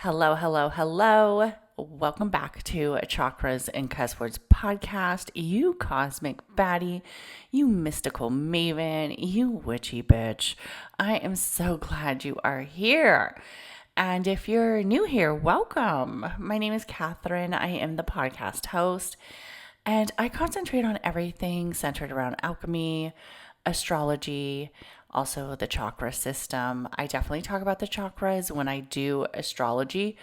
Hello, hello, hello. Welcome back to Chakras and Cusswords podcast. You cosmic baddie, you mystical maven, you witchy bitch. I am so glad you are here. And if you're new here, welcome. My name is Catherine. I am the podcast host, and I concentrate on everything centered around alchemy, astrology, also the chakra system. I definitely talk about the chakras when I do astrology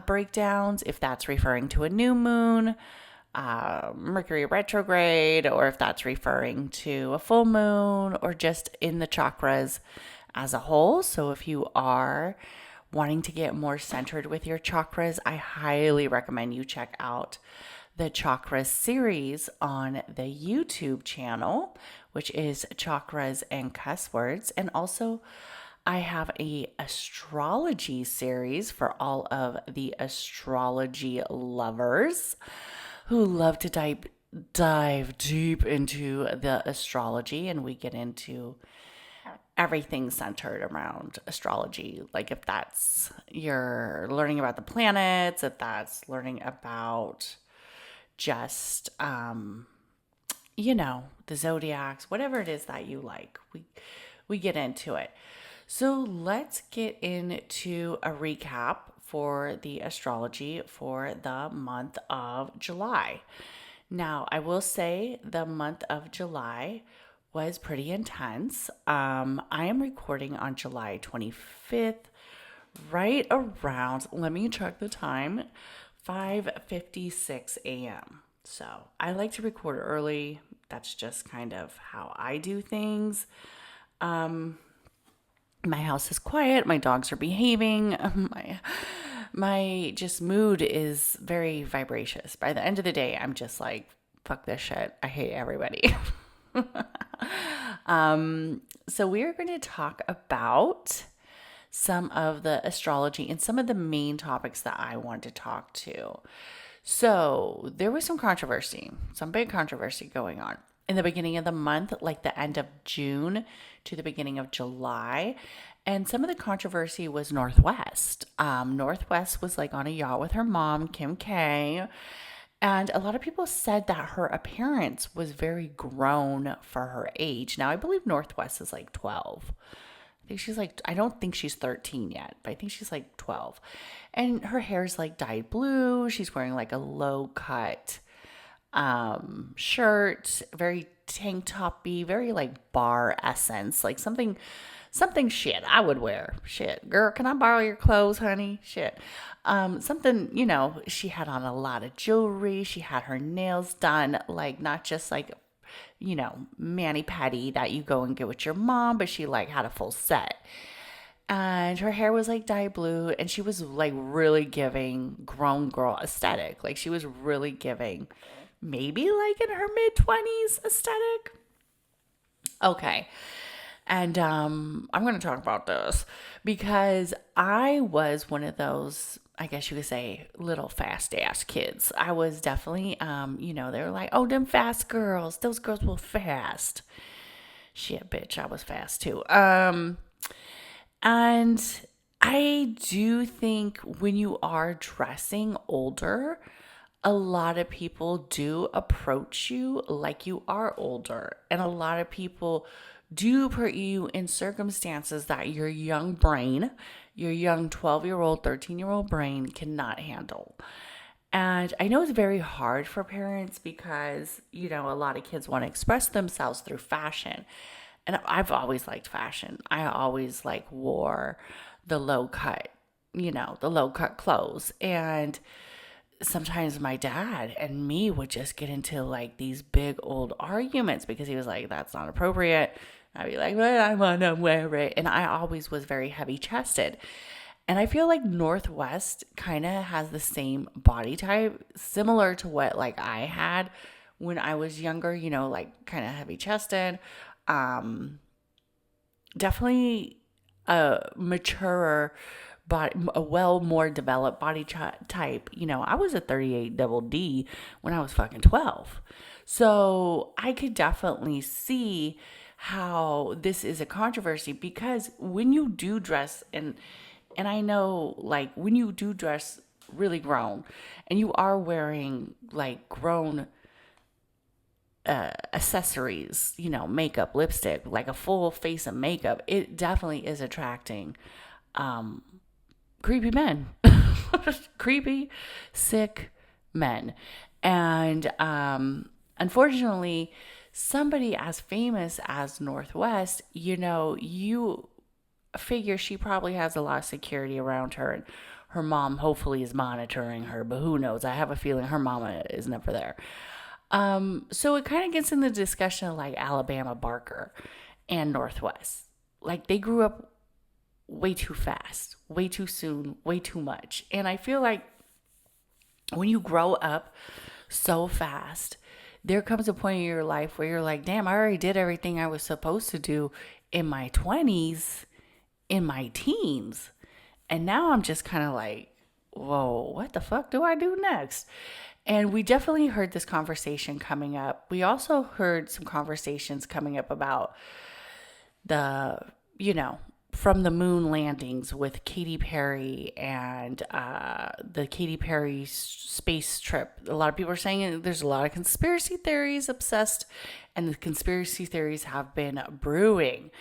breakdowns, if that's referring to a new moon, Mercury retrograde, or if that's referring to a full moon, or just in the chakras as a whole. So if you are wanting to get more centered with your chakras, I highly recommend you check out the Chakras series on the YouTube channel, which is Chakras and Cusswords. And also, I have a astrology series for all of the astrology lovers who love to dive deep into the astrology, and we get into everything centered around astrology. Like if that's you're learning about the planets, if that's learning about just the zodiacs, whatever it is that you like, we get into it. So let's get into a recap for the astrology for the month of July. Now, I will say the month of July was pretty intense. I am recording on July 25th, right around, let me check the time, 5:56 a.m. So I like to record early. That's just kind of how I do things. My house is quiet. My dogs are behaving. My just mood is very vivacious. By the end of the day, I'm just like, fuck this shit. I hate everybody. So we are going to talk about some of the astrology and some of the main topics that I want to talk to. So there was some big controversy going on in the beginning of the month, like the end of June to the beginning of July. And some of the controversy was Northwest. Northwest was like on a yacht with her mom, Kim K. And a lot of people said that her appearance was very grown for her age. Now, I believe Northwest is like 12. I don't think she's 13 yet, but I think she's like 12. And her hair's like dyed blue. She's wearing like a low cut shirt, very tank toppy, very like bar essence, like something shit I would wear. Shit, girl, can I borrow your clothes, honey? Shit. Something, she had on a lot of jewelry. She had her nails done, like not just like mani-pedi that you go and get with your mom, but she like had a full set. And her hair was like dyed blue, and she was like really giving grown girl aesthetic. Like she was really giving maybe like in her mid-20s aesthetic. Okay. And I'm going to talk about this because I was one of those, I guess you could say, little fast ass kids. I was definitely, they were like, oh, them fast girls. Those girls were fast. Shit, bitch, I was fast too. And I do think when you are dressing older, a lot of people do approach you like you are older. And a lot of people do put you in circumstances that your young brain, your young 12-year-old, 13-year-old brain cannot handle. And I know it's very hard for parents because, a lot of kids want to express themselves through fashion. And I've always liked fashion. I always wore the low cut clothes. And sometimes my dad and me would just get into like these big old arguments because he was like, that's not appropriate. I'd be like, well, I want to wear it. And I always was very heavy chested. And I feel like Northwest kind of has the same body type, similar to what like I had when I was younger, like kind of heavy chested. Definitely a maturer body, a more developed body type. I was a 38 double D when I was fucking 12. So I could definitely see how this is a controversy because when you do dress and I know like when you do dress really grown and you are wearing like grown accessories, makeup, lipstick, like a full face of makeup, it definitely is attracting creepy men, creepy, sick men. And unfortunately, somebody as famous as Northwest, you figure she probably has a lot of security around her, and her mom hopefully is monitoring her, but who knows? I have a feeling her mama is never there. So it kind of gets in the discussion of like Alabama Barker and Northwest. Like they grew up way too fast, way too soon, way too much. And I feel like when you grow up so fast, there comes a point in your life where you're like, damn, I already did everything I was supposed to do in my 20s, in my teens. And now I'm just kind of like, whoa, what the fuck do I do next? And we definitely heard this conversation coming up. We also heard some conversations coming up about the, from the moon landings with Katy Perry and the Katy Perry space trip. A lot of people are saying there's a lot of conspiracy theories obsessed, and the conspiracy theories have been brewing.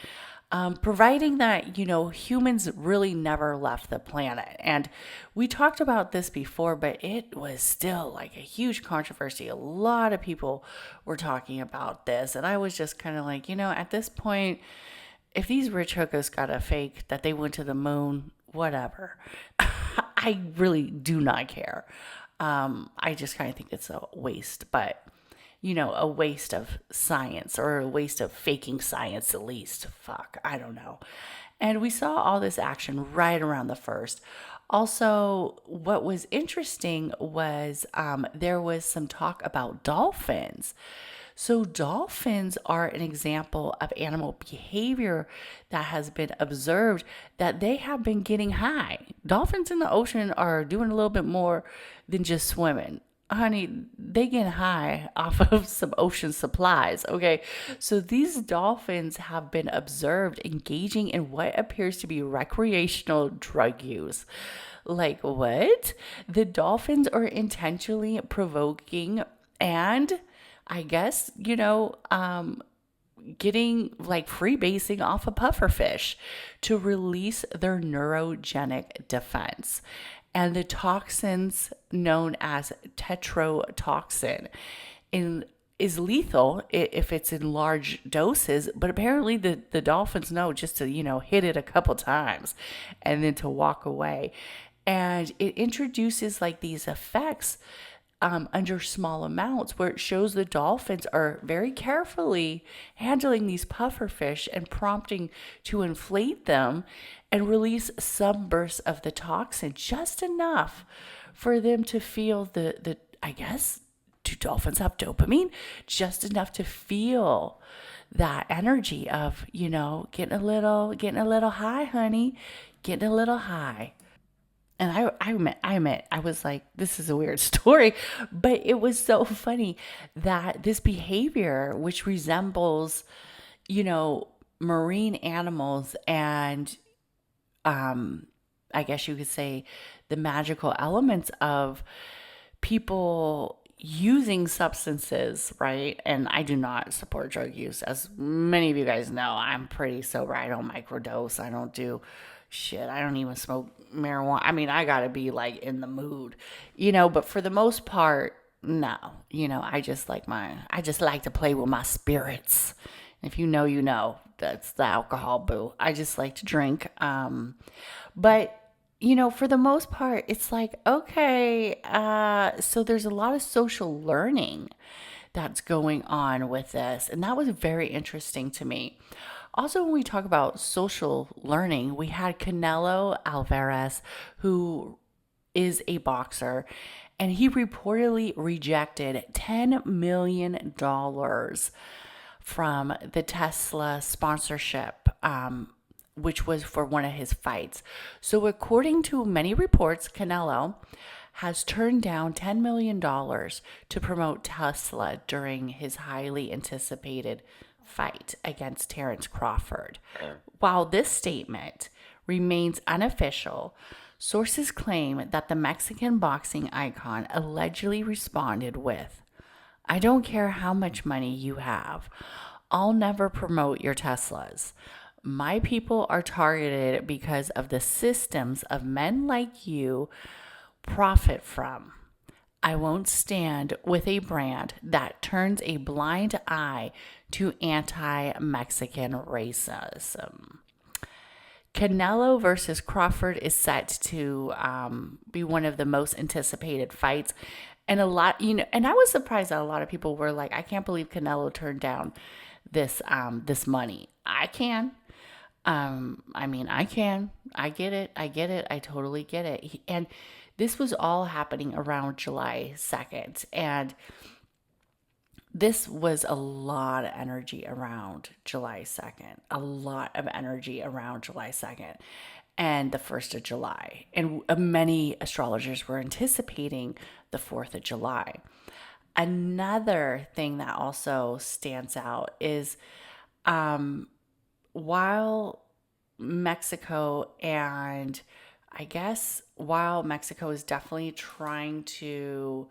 Providing that, humans really never left the planet. And we talked about this before, but it was still like a huge controversy. A lot of people were talking about this. And I was just kind of like, at this point, if these rich hookers got a fake that they went to the moon, whatever. I really do not care. I just kind of think it's a waste, but a waste of science, or a waste of faking science at least. Fuck, I don't know. And we saw all this action right around the first. Also, what was interesting was there was some talk about dolphins. So dolphins are an example of animal behavior that has been observed, that they have been getting high. Dolphins in the ocean are doing a little bit more than just swimming. Honey, they get high off of some ocean supplies, okay? So these dolphins have been observed engaging in what appears to be recreational drug use. Like what? The dolphins are intentionally provoking and I guess, getting like freebasing off a pufferfish to release their neurogenic defense. And the toxins known as tetrodotoxin is lethal if it's in large doses, but apparently the dolphins know just to, hit it a couple times and then to walk away. And it introduces like these effects under small amounts, where it shows the dolphins are very carefully handling these pufferfish and prompting to inflate them and release some bursts of the toxin, just enough for them to feel the I guess, do dolphins have dopamine? Just enough to feel that energy of, getting a little high, honey, getting a little high. And I was like, this is a weird story, but it was so funny that this behavior, which resembles, marine animals and, I guess you could say the magical elements of people using substances, right? And I do not support drug use. As many of you guys know, I'm pretty sober. I don't microdose. I don't do shit. I don't even smoke marijuana. I mean, I gotta be like in the mood, but for the most part, no. I just like to play with my spirits. If you know, that's the alcohol, boo. I just like to drink. But for the most part, it's like, okay, so there's a lot of social learning that's going on with this. And that was very interesting to me. Also, when we talk about social learning, we had Canelo Alvarez, who is a boxer, and he reportedly rejected $10 million from the Tesla sponsorship, which was for one of his fights. So according to many reports, Canelo has turned down $10 million to promote Tesla during his highly anticipated fight against Terrence Crawford. While this statement remains unofficial, sources claim that the Mexican boxing icon allegedly responded with, "I don't care how much money you have. I'll never promote your Teslas. My people are targeted because of the systems of men like you profit from. I won't stand with a brand that turns a blind eye to anti-Mexican racism." Canelo versus Crawford is set to be one of the most anticipated fights. And and I was surprised that a lot of people were like, I can't believe Canelo turned down this money. I can. I can. I get it. I totally get it. And this was all happening around July 2nd. And this was a lot of energy around July 2nd, a lot of energy around July 2nd and the 1st of July. And many astrologers were anticipating the 4th of July. Another thing that also stands out is while Mexico is definitely trying to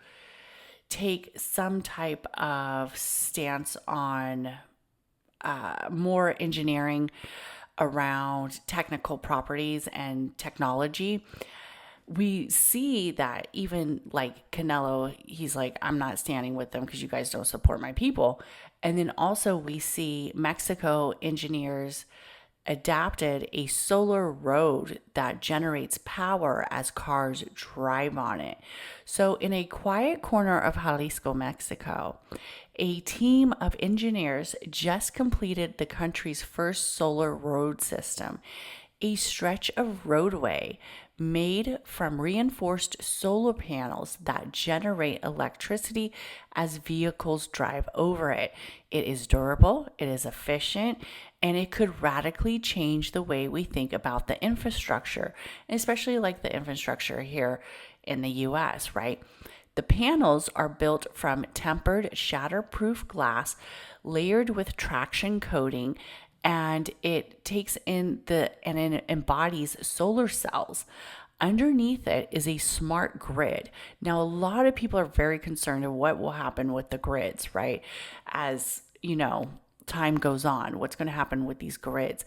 take some type of stance on more engineering around technical properties and technology, we see that even like Canelo, he's like, I'm not standing with them because you guys don't support my people. And then also we see Mexico engineers adapted a solar road that generates power as cars drive on it. So in a quiet corner of Jalisco, Mexico, a team of engineers just completed the country's first solar road system, a stretch of roadway made from reinforced solar panels that generate electricity as vehicles drive over it. It is durable, it is efficient, and it could radically change the way we think about the infrastructure, especially like the infrastructure here in the US, right? The panels are built from tempered shatterproof glass layered with traction coating, and it takes in and it embodies solar cells. Underneath it is a smart grid. Now, a lot of people are very concerned of what will happen with the grids, right? As time goes on, what's going to happen with these grids,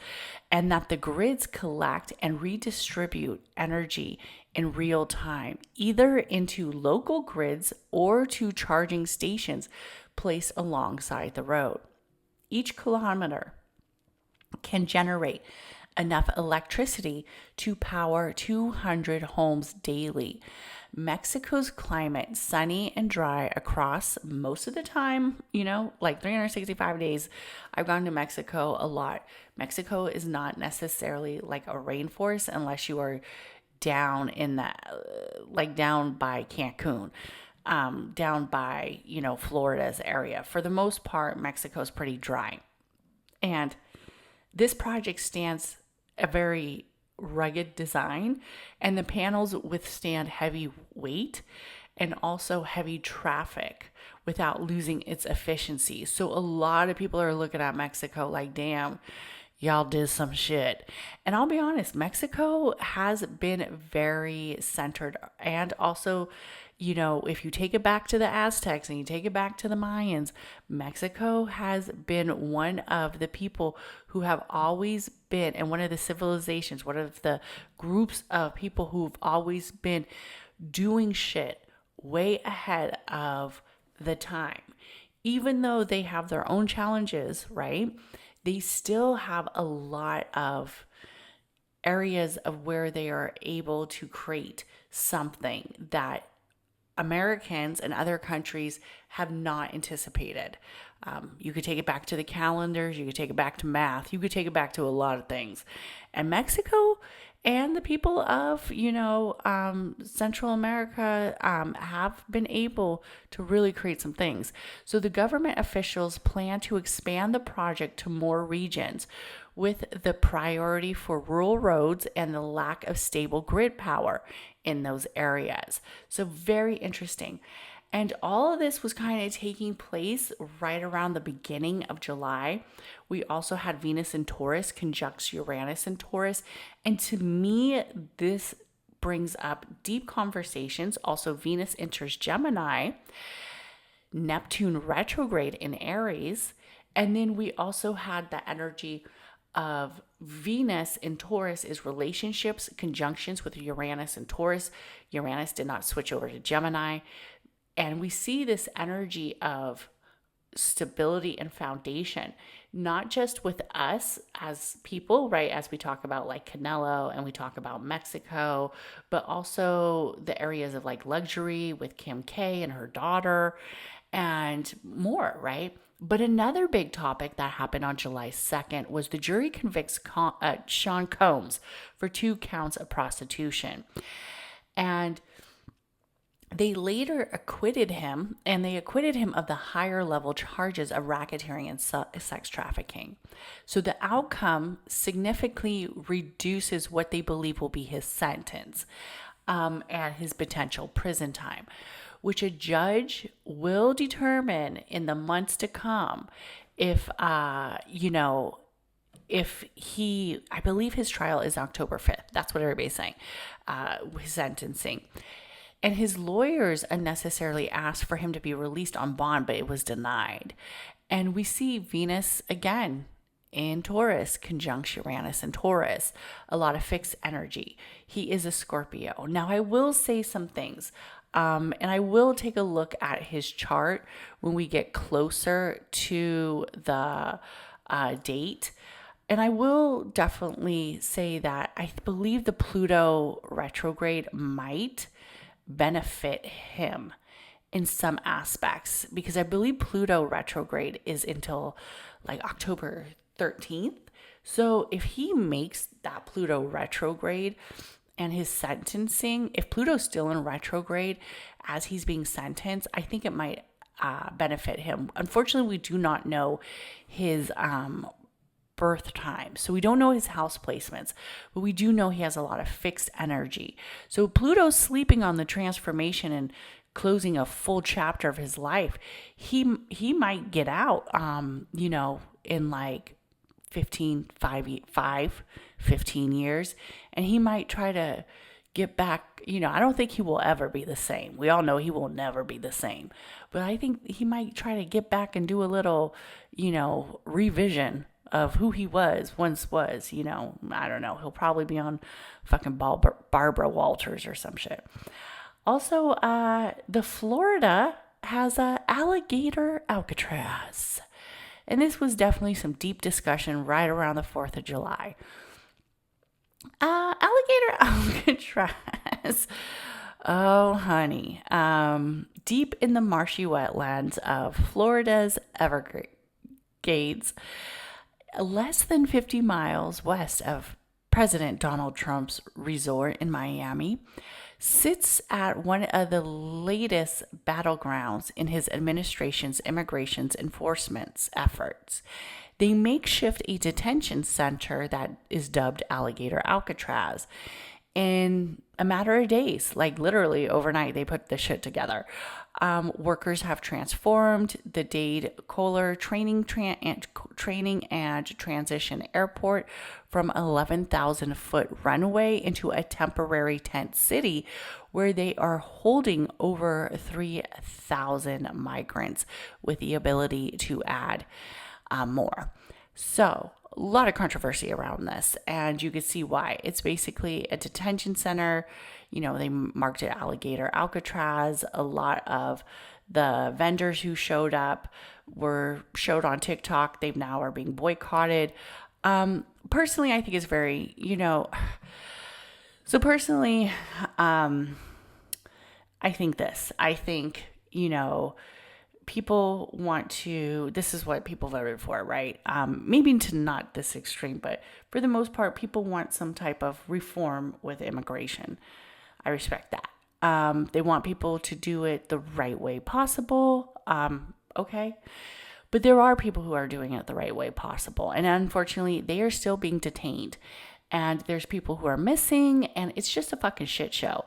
and that the grids collect and redistribute energy in real time, either into local grids or to charging stations placed alongside the road. Each kilometer can generate enough electricity to power 200 homes daily. Mexico's climate, sunny and dry across most of the time, like 365 days. I've gone to Mexico a lot. Mexico is not necessarily like a rainforest unless you are down in down by Cancun, down by, Florida's area. For the most part, Mexico's pretty dry. And this project stands a very rugged design, and the panels withstand heavy weight and also heavy traffic without losing its efficiency. So a lot of people are looking at Mexico like, damn, y'all did some shit. And I'll be honest, Mexico has been very centered, and also, if you take it back to the Aztecs and you take it back to the Mayans, Mexico has been one of the people who have always been, and one of the civilizations, one of the groups of people who've always been doing shit way ahead of the time. Even though they have their own challenges, right? They still have a lot of areas of where they are able to create something that Americans and other countries have not anticipated. You could take it back to the calendars, you could take it back to math, you could take it back to a lot of things. And Mexico and the people of, Central America have been able to really create some things. So the government officials plan to expand the project to more regions, with the priority for rural roads and the lack of stable grid power in those areas. So very interesting. And all of this was kind of taking place right around the beginning of July. We also had Venus in Taurus conjunct Uranus in Taurus. And to me, this brings up deep conversations. Also, Venus enters Gemini, Neptune retrograde in Aries. And then we also had the energy of Venus in Taurus is relationships, conjunctions with Uranus and Taurus. Uranus did not switch over to Gemini. And we see this energy of stability and foundation, not just with us as people, right? As we talk about like Canelo and we talk about Mexico, but also the areas of like luxury with Kim K and her daughter and more, right? But another big topic that happened on July 2nd was the jury convicts Sean Combs for 2 counts of prostitution. And they later acquitted him, and they acquitted him of the higher level charges of racketeering and sex trafficking. So the outcome significantly reduces what they believe will be his sentence and his potential prison time, which a judge will determine in the months to come if, if he, I believe his trial is October 5th. That's what everybody's saying, his sentencing. And his lawyers unnecessarily asked for him to be released on bond, but it was denied. And we see Venus again in Taurus, conjunct Uranus and Taurus, a lot of fixed energy. He is a Scorpio. Now, I will say some things, and I will take a look at his chart when we get closer to the date. And I will definitely say that I believe the Pluto retrograde might benefit him in some aspects, because I believe Pluto retrograde is until like October 13th. So if he makes that Pluto retrograde and his sentencing, if Pluto's still in retrograde as he's being sentenced, I think it might benefit him. Unfortunately, we do not know his birth time. So we don't know his house placements, but we do know he has a lot of fixed energy. So Pluto's sleeping on the transformation and closing a full chapter of his life. He might get out, in like 15 years, and he might try to get back. I don't think he will ever be the same. We all know he will never be the same, but I think he might try to get back and do a little, revision of who he once was, I don't know. He'll probably be on fucking Barbara Walters or some shit. Also, the Florida has a alligator Alcatraz. And this was definitely some deep discussion right around the 4th of July. Alligator Alcatraz. Oh, honey. Deep in the marshy wetlands of Florida's Everglades, less than 50 miles west of President Donald Trump's resort in Miami, sits at one of the latest battlegrounds in his administration's immigration enforcement efforts. They makeshift a detention center that is dubbed Alligator Alcatraz. In a matter of days, like literally overnight, they put this shit together. Workers have transformed the Dade Kohler training and transition airport from 11,000 foot runway into a temporary tent city where they are holding over 3,000 migrants with the ability to add more. So a lot of controversy around this, and you can see why. It's basically a detention center. They marked it Alligator Alcatraz. A lot of the vendors who showed up were showed on TikTok. They now are being boycotted. Personally, I think it's very, so personally, I think this. I think, people want to, this is what people voted for, right? Maybe to not this extreme, but for the most part, people want some type of reform with immigration. I respect that. They want people to do it the right way possible. Okay. But there are people who are doing it the right way possible. And unfortunately, they are still being detained. And there's people who are missing, and it's just a fucking shit show.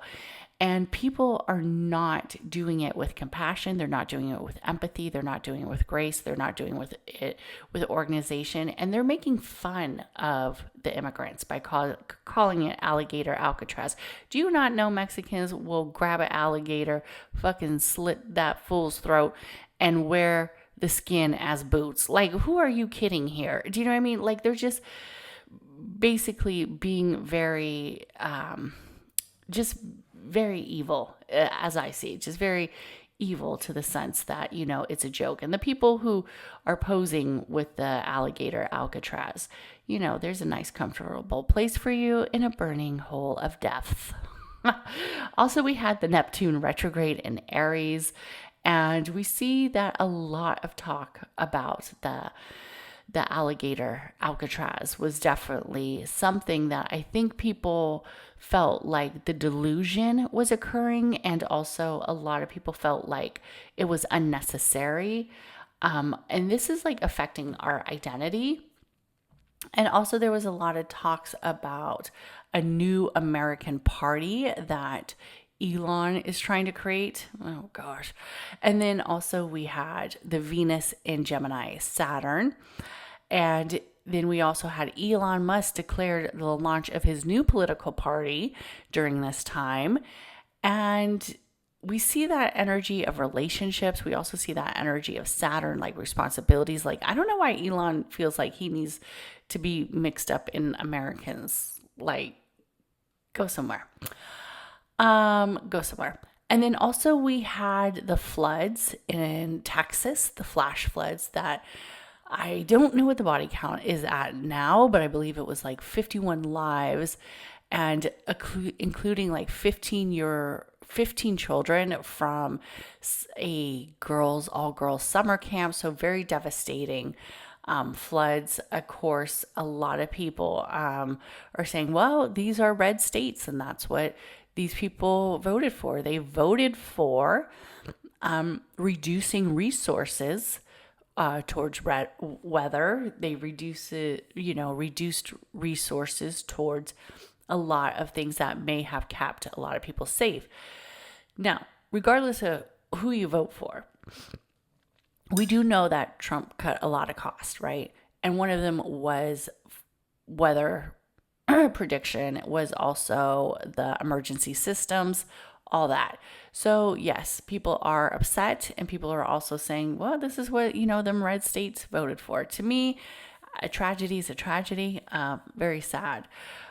And people are not doing it with compassion. They're not doing it with empathy. They're not doing it with grace. They're not doing it with organization. And they're making fun of the immigrants by calling it alligator Alcatraz. Do you not know Mexicans will grab an alligator, fucking slit that fool's throat, and wear the skin as boots? Like, who are you kidding here? Do you know what I mean? Like, they're just basically being very, just very evil, as I see, just very evil to the sense that, it's a joke. And the people who are posing with the alligator Alcatraz, there's a nice, comfortable place for you in a burning hole of death. Also, we had the Neptune retrograde in Aries, and we see that a lot of talk about the alligator Alcatraz was definitely something that I think people felt like the delusion was occurring, and also a lot of people felt like it was unnecessary. And this is like affecting our identity. And also there was a lot of talks about a new American party that Elon is trying to create. Oh gosh. And then also we had the Venus in Gemini, Saturn. And then we also had Elon Musk declared the launch of his new political party during this time. And we see that energy of relationships. We also see that energy of Saturn, like responsibilities. Like, I don't know why Elon feels like he needs to be mixed up in Americans. Like, go somewhere. Go somewhere. And then also we had the floods in Texas, the flash floods that I don't know what the body count is at now, but I believe it was like 51 lives, and including like 15 children from a all girls summer camp. So very devastating floods. Of course, a lot of people are saying, well, these are red states, and that's what these people voted for. They voted for reducing resources towards weather. They reduced resources towards a lot of things that may have kept a lot of people safe. Now, regardless of who you vote for, we do know that Trump cut a lot of costs, right? And one of them was weather prediction, was also the emergency systems, all that. So yes, people are upset, and people are also saying, well, this is what, them red states voted for. To me, a tragedy is a tragedy. Very sad.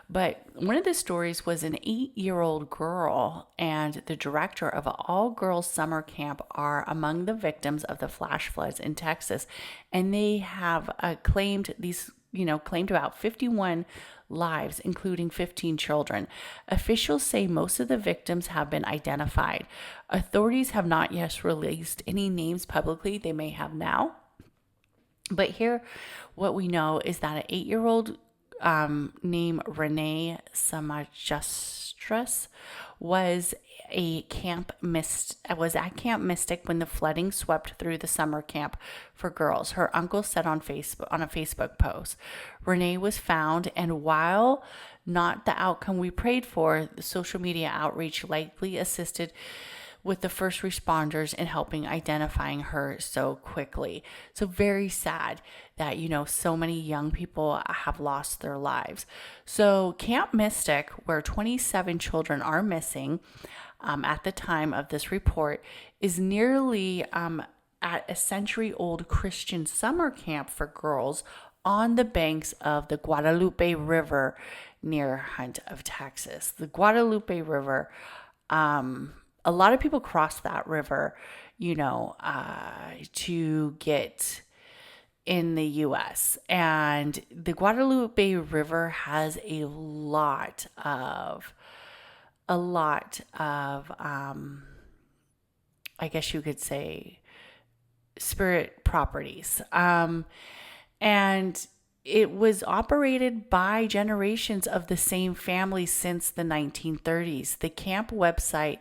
But one of the stories was an 8-year-old girl and the director of an all-girls summer camp are among the victims of the flash floods in Texas. And they have claimed about 51 lives, including 15 children. Officials say most of the victims have been identified. Authorities have not yet released any names publicly. They may have now. But here, what we know is that an 8-year-old named Renee Samajastras was at Camp Mystic when the flooding swept through the summer camp for girls. Her uncle said on a Facebook post, Renee was found, and while not the outcome we prayed for, the social media outreach likely assisted with the first responders in helping identifying her so quickly. So very sad that, so many young people have lost their lives. So Camp Mystic, where 27 children are missing at the time of this report, is nearly at a century-old Christian summer camp for girls on the banks of the Guadalupe River near Hunt of Texas. The Guadalupe River, a lot of people cross that river, to get in the U.S. And the Guadalupe River has a lot of, I guess you could say, spirit properties. And it was operated by generations of the same family since the 1930s. The camp website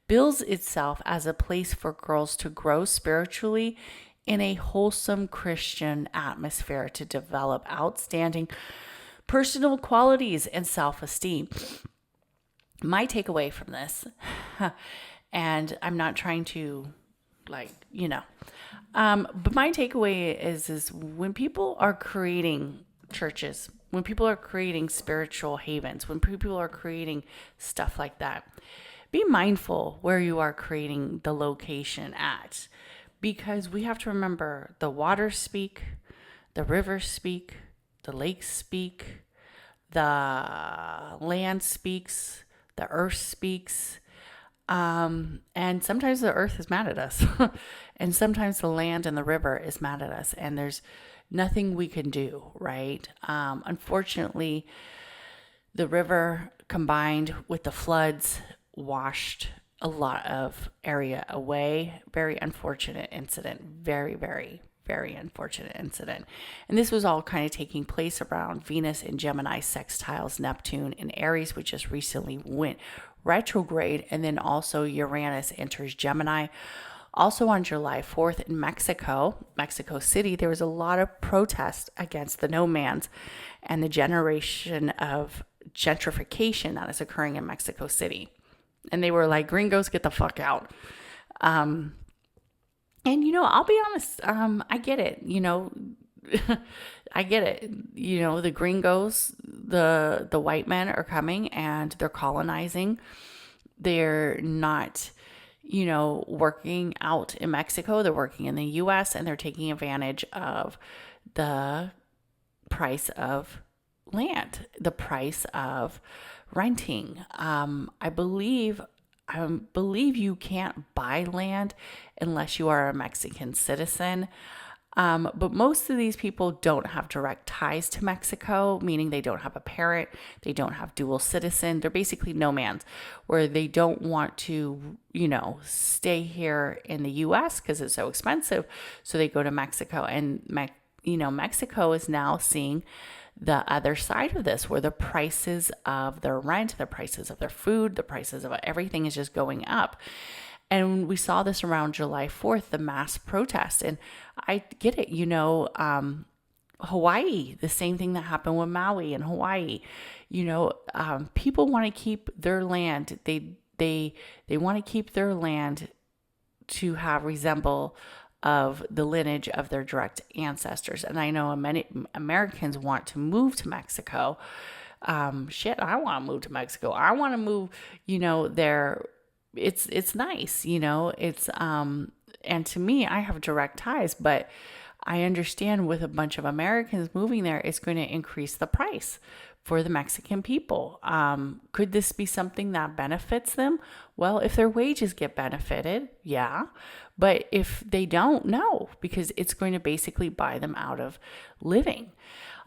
bills itself as a place for girls to grow spiritually in a wholesome Christian atmosphere to develop outstanding personal qualities and self-esteem. my takeaway from this, and I'm not trying to but my takeaway is when people are creating churches, when people are creating spiritual havens, when people are creating stuff like that, be mindful where you are creating the location at, because we have to remember the waters speak, the rivers speak, the lakes speak, the land speaks, the earth speaks. And sometimes the earth is mad at us, and sometimes the land and the river is mad at us, and there's nothing we can do, right? Unfortunately, the river combined with the floods washed a lot of area away. Very unfortunate incident. Very, very, very unfortunate incident. And this was all kind of taking place around Venus in Gemini sextiles Neptune in Aries, which just recently went retrograde. And then also Uranus enters Gemini. Also on July 4th in Mexico City, there was a lot of protest against the nomads and the generation of gentrification that is occurring in Mexico City. And they were like, gringos, get the fuck out. And, I'll be honest, I get it, I get it. The gringos, the white men are coming and they're colonizing. They're not, working out in Mexico. They're working in the US, and they're taking advantage of the price of land, the price of renting. I believe you can't buy land unless you are a Mexican citizen. But most of these people don't have direct ties to Mexico, meaning they don't have a parent, they don't have dual citizen. They're basically nomads, where they don't want to, stay here in the US because it's so expensive. So they go to Mexico, and Mexico is now seeing the other side of this, where the prices of their rent, the prices of their food, the prices of everything is just going up. And we saw this around July 4th, the mass protest. And I get it, Hawaii, the same thing that happened with Maui and Hawaii. People want to keep their land. They want to keep their land to have resemble of the lineage of their direct ancestors. And I know many Americans want to move to Mexico. I want to move to Mexico. I want to move, there. It's nice, it's, and to me, I have direct ties, but I understand with a bunch of Americans moving there, it's going to increase the price for the Mexican people. Could this be something that benefits them? Well, if their wages get benefited, yeah. But if they don't, no, because it's going to basically buy them out of living.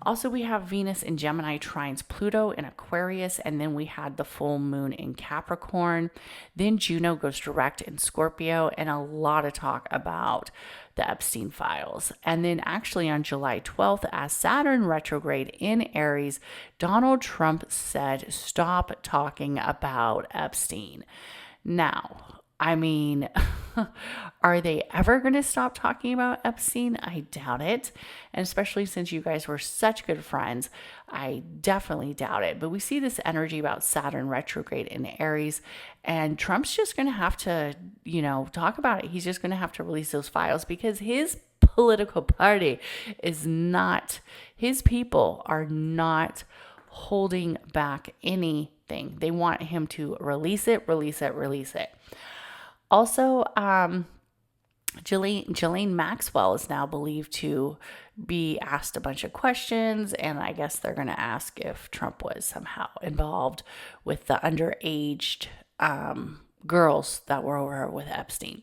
Also, we have Venus in Gemini trines Pluto in Aquarius, and then we had the full moon in Capricorn. Then Juno goes direct in Scorpio, and a lot of talk about the Epstein files. And then actually on July 12th, as Saturn retrograde in Aries, Donald Trump said, stop talking about Epstein. Now, are they ever going to stop talking about Epstein? I doubt it. And especially since you guys were such good friends, I definitely doubt it. But we see this energy about Saturn retrograde in Aries, and Trump's just going to have to, talk about it. He's just going to have to release those files, because his political party is not, his people are not holding back anything. They want him to release it. Also, Ghislaine Maxwell is now believed to be asked a bunch of questions, and I guess they're going to ask if Trump was somehow involved with the underaged girls that were over with Epstein.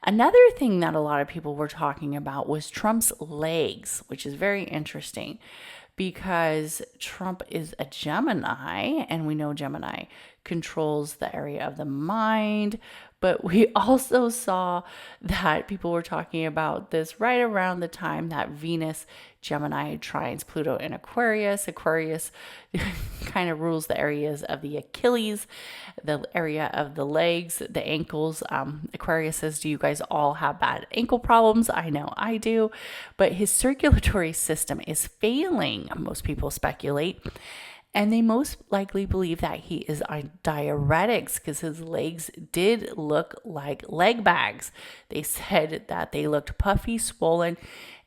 Another thing that a lot of people were talking about was Trump's legs, which is very interesting, because Trump is a Gemini, and we know Gemini controls the area of the mind. But we also saw that people were talking about this right around the time that Venus Gemini trines Pluto in Aquarius. Aquarius kind of rules the areas of the Achilles, the area of the legs, the ankles. Aquarius says, do you guys all have bad ankle problems? I know I do. But his circulatory system is failing, most people speculate. And they most likely believe that he is on diuretics because his legs did look like leg bags. They said that they looked puffy, swollen,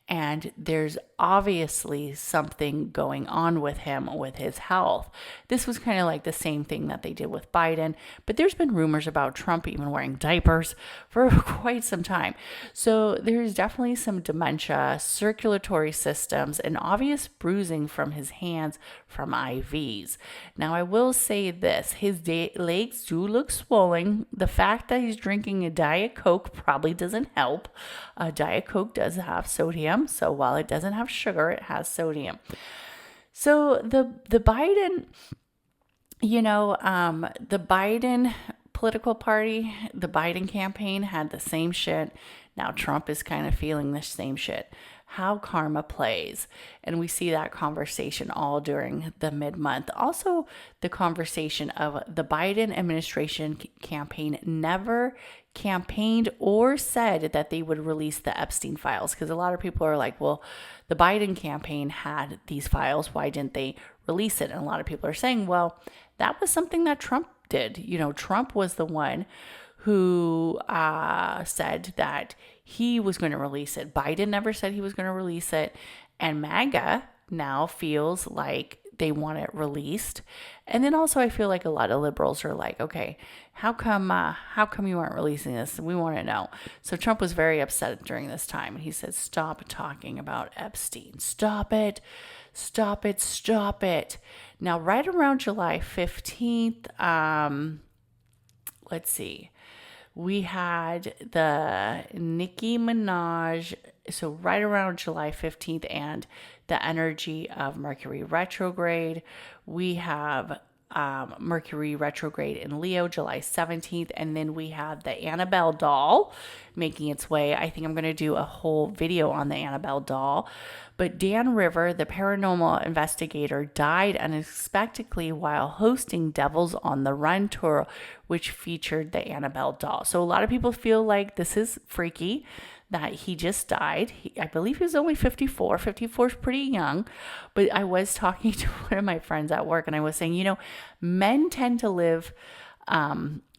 and there's obviously something going on with him with his health. This was kind of like the same thing that they did with Biden, but there's been rumors about Trump even wearing diapers for quite some time. So there's definitely some dementia, circulatory systems, and obvious bruising from his hands from IVs. Now, I will say this, his legs do look swollen. The fact that he's drinking a Diet Coke probably doesn't help. Diet Coke does have sodium, so while it doesn't have sugar, it has sodium. So the Biden, the Biden political party, the Biden campaign had the same shit. Now Trump is kind of feeling the same shit. How karma plays. And we see that conversation all during the mid-month. Also, the conversation of the Biden administration campaign never campaigned or said that they would release the Epstein files, because a lot of people are like, well, the Biden campaign had these files, why didn't they release it? And a lot of people are saying, well, that was something that Trump did. Trump was the one who said that he was going to release it. Biden never said he was going to release it. And MAGA now feels like they want it released. And then also I feel like a lot of liberals are like, okay, how come you aren't releasing this? We want to know. So Trump was very upset during this time. And he said, stop talking about Epstein. Stop it. Stop it. Stop it. Now, right around July 15th, let's see. We had the Nicki Minaj, so right around July 15th, and the energy of Mercury retrograde. We have Mercury retrograde in Leo, July 17th, and then we have the Annabelle doll making its way. I think I'm going to do a whole video on the Annabelle doll. But Dan River, the paranormal investigator, died unexpectedly while hosting Devils on the Run tour, which featured the Annabelle doll. So a lot of people feel like this is freaky that he just died. I believe he was only 54. 54 is pretty young. But I was talking to one of my friends at work, and I was saying, men tend to live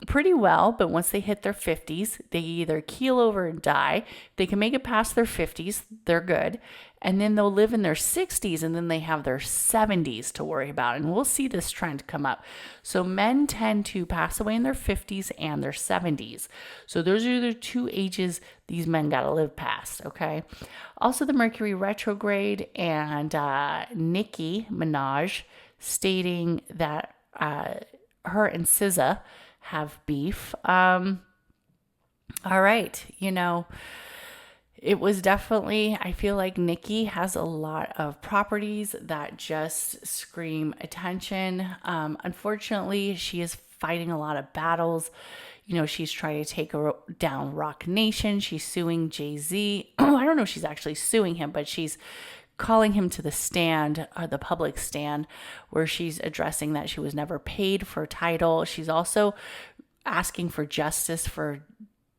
pretty well, but once they hit their 50s, they either keel over and die. If they can make it past their 50s, they're good. And then they'll live in their 60s, and then they have their 70s to worry about. And we'll see this trend come up. So men tend to pass away in their 50s and their 70s. So those are the two ages these men got to live past, okay? Also, the Mercury retrograde and Nicki Minaj stating that her and SZA have beef. All right, it was definitely, I feel like Nicki has a lot of properties that just scream attention. Unfortunately, she is fighting a lot of battles. She's trying to take down Rock Nation. She's suing Jay-Z. I don't know if she's actually suing him, but she's calling him to the stand, the public stand, where she's addressing that she was never paid for Tidal. She's also asking for justice for